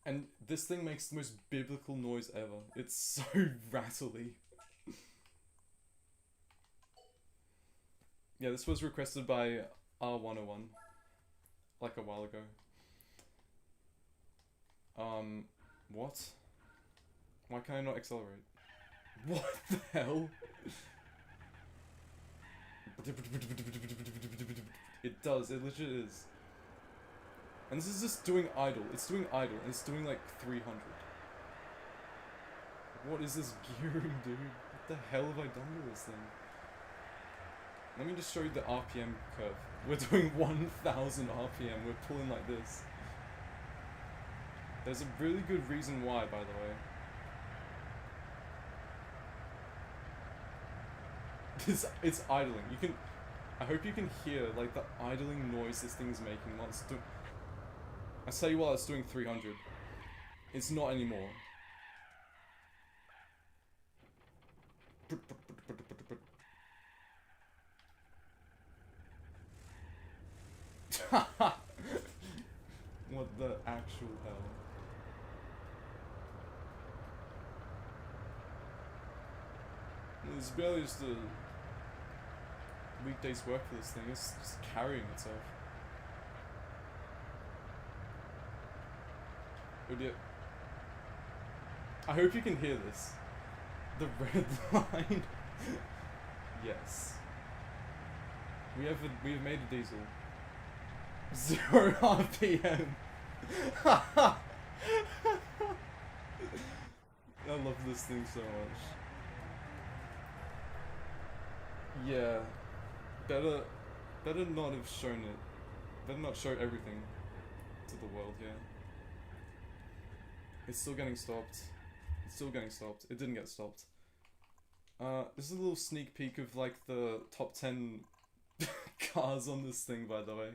And this thing makes the most biblical noise ever. It's so rattly. Yeah, this was requested by R101, like a while ago. What? Why can I not accelerate? What the hell? It does, it legit is. And this is just doing idle. It's doing idle, and it's doing like 300. What is this gearing, dude? What the hell have I done to this thing? Let me just show you the RPM curve. We're doing 1000 RPM, we're pulling like this. There's a really good reason why, by the way. It's idling. I hope you can hear like the idling noise this thing is making while it's doing. I say while it's doing 300. It's not anymore. What the actual hell? It's barely just a weekday's work for this thing. It's just carrying itself. Oh dear. I hope you can hear this. The red line. Yes. We have made a diesel. 0 RPM. I love this thing so much. Yeah. Better not have shown it. Better not show everything to the world here. It's still getting stopped. It's still getting stopped. It didn't get stopped. This is a little sneak peek of like the top 10 cars on this thing, by the way.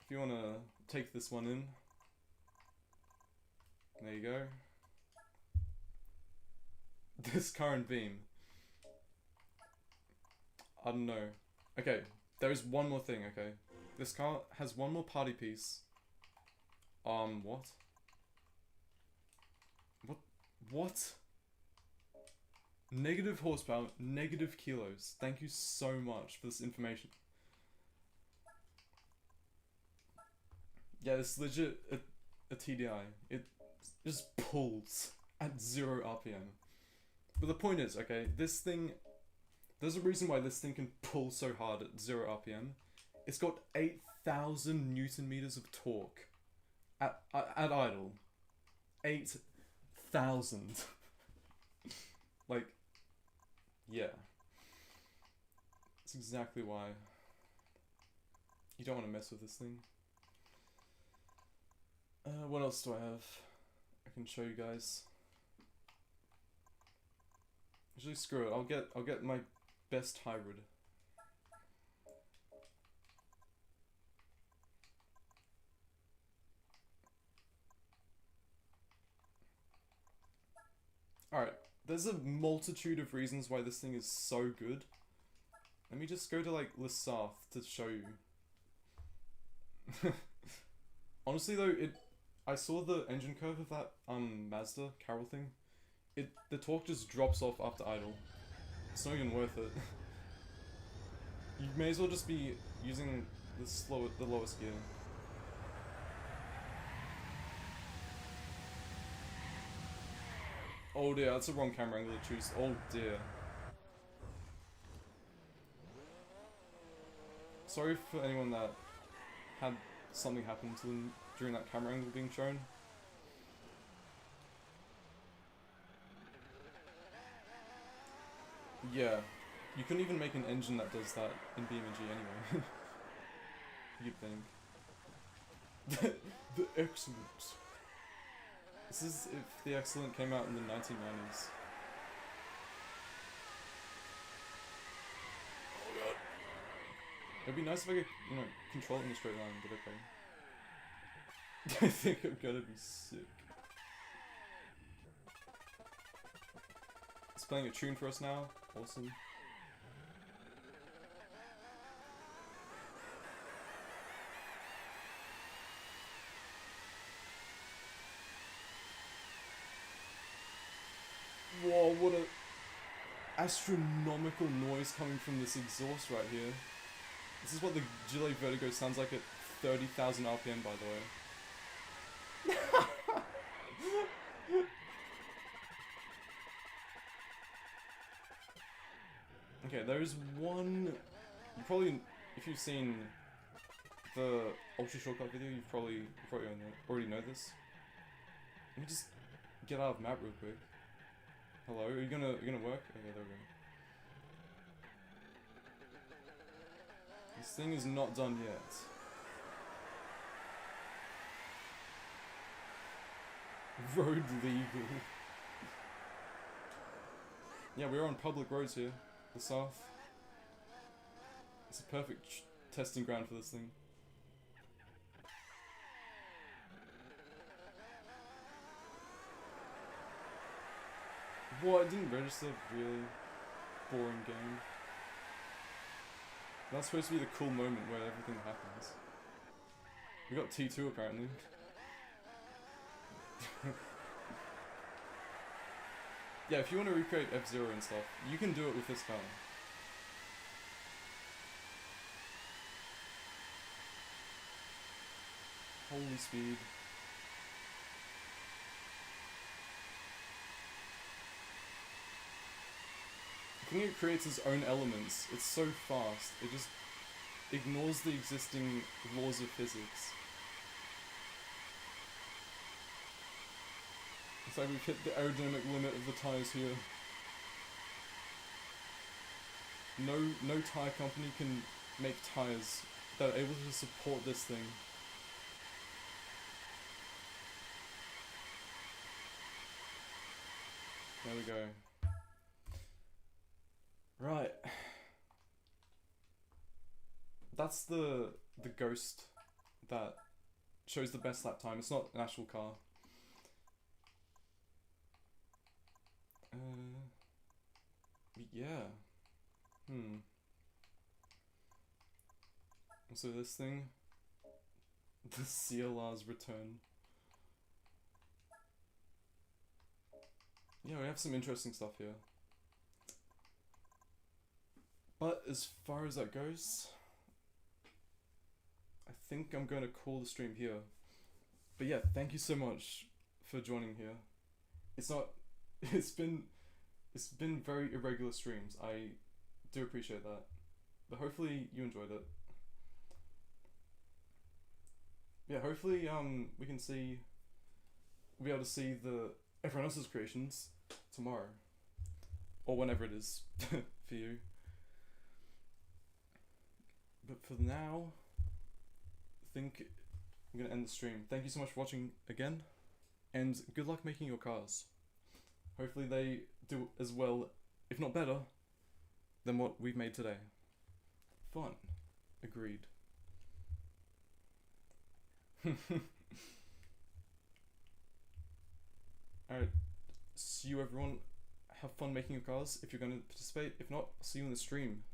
If you wanna take this one in. There you go. This current beam. I don't know. Okay, there is one more thing, okay? This car has one more party piece. What? What? Negative horsepower, negative kilos. Thank you so much for this information. Yeah, it's legit a TDI. It just pulls at 0 RPM. But the point is, okay, this thing... There's a reason why this thing can pull so hard at 0 RPM. It's got 8,000 Newton meters of torque at idle. 8,000. Like, yeah. That's exactly why you don't want to mess with this thing. What else do I have? I can show you guys. Actually, screw it. I'll get my best hybrid. Alright, there's a multitude of reasons why this thing is so good. Let me just go to like Lissarth to show you. Honestly though, I saw the engine curve of that Mazda Carroll thing. The torque just drops off after idle. It's not even worth it. You may as well just be using the lowest gear. Oh dear, that's the wrong camera angle to choose. Oh dear. Sorry for anyone that had something happen to them during that camera angle being shown. Yeah, you couldn't even make an engine that does that in BMG anyway. You'd think. The Excellent. This is if the Excellent came out in the 1990s. Oh god. It'd be nice if I could, you know, control it in a straight line, but okay. I think I'm gonna be sick. It's playing a tune for us now. Awesome. Whoa, what a astronomical noise coming from this exhaust right here. This is what the Gillet Vertigo sounds like at 30,000 RPM, by the way. Okay, there's one... You probably, if you've seen the Ultra Shortcut video, you probably already know this. Let me just get out of map real quick. Hello, are you gonna work? Okay, there we go. This thing is not done yet. Road legal. Yeah, we're on public roads here. The South. It's a perfect testing ground for this thing. What? It didn't register? Really? Boring game. That's supposed to be the cool moment where everything happens. We got T2 apparently. Yeah, if you want to recreate F-Zero and stuff, you can do it with this car. Holy speed. I think it creates its own elements. It's so fast. It just ignores the existing laws of physics. It's like we've hit the aerodynamic limit of the tires here. No tire company can make tires that are able to support this thing. There we go. Right. That's the ghost that shows the best lap time. It's not an actual car. Yeah. So this thing, the CLR's return. Yeah, we have some interesting stuff here. But as far as that goes, I think I'm going to call the stream here. But yeah, thank you so much for joining here. It's been very irregular streams. I do appreciate that. But hopefully you enjoyed it. Yeah, hopefully we'll be able to see everyone else's creations tomorrow. Or whenever it is for you. But for now, I think I'm going to end the stream. Thank you so much for watching again, and good luck making your cars. Hopefully they do as well, if not better, than what we've made today. Fun. Agreed. Alright, see you everyone. Have fun making your cars if you're going to participate. If not, I'll see you in the stream.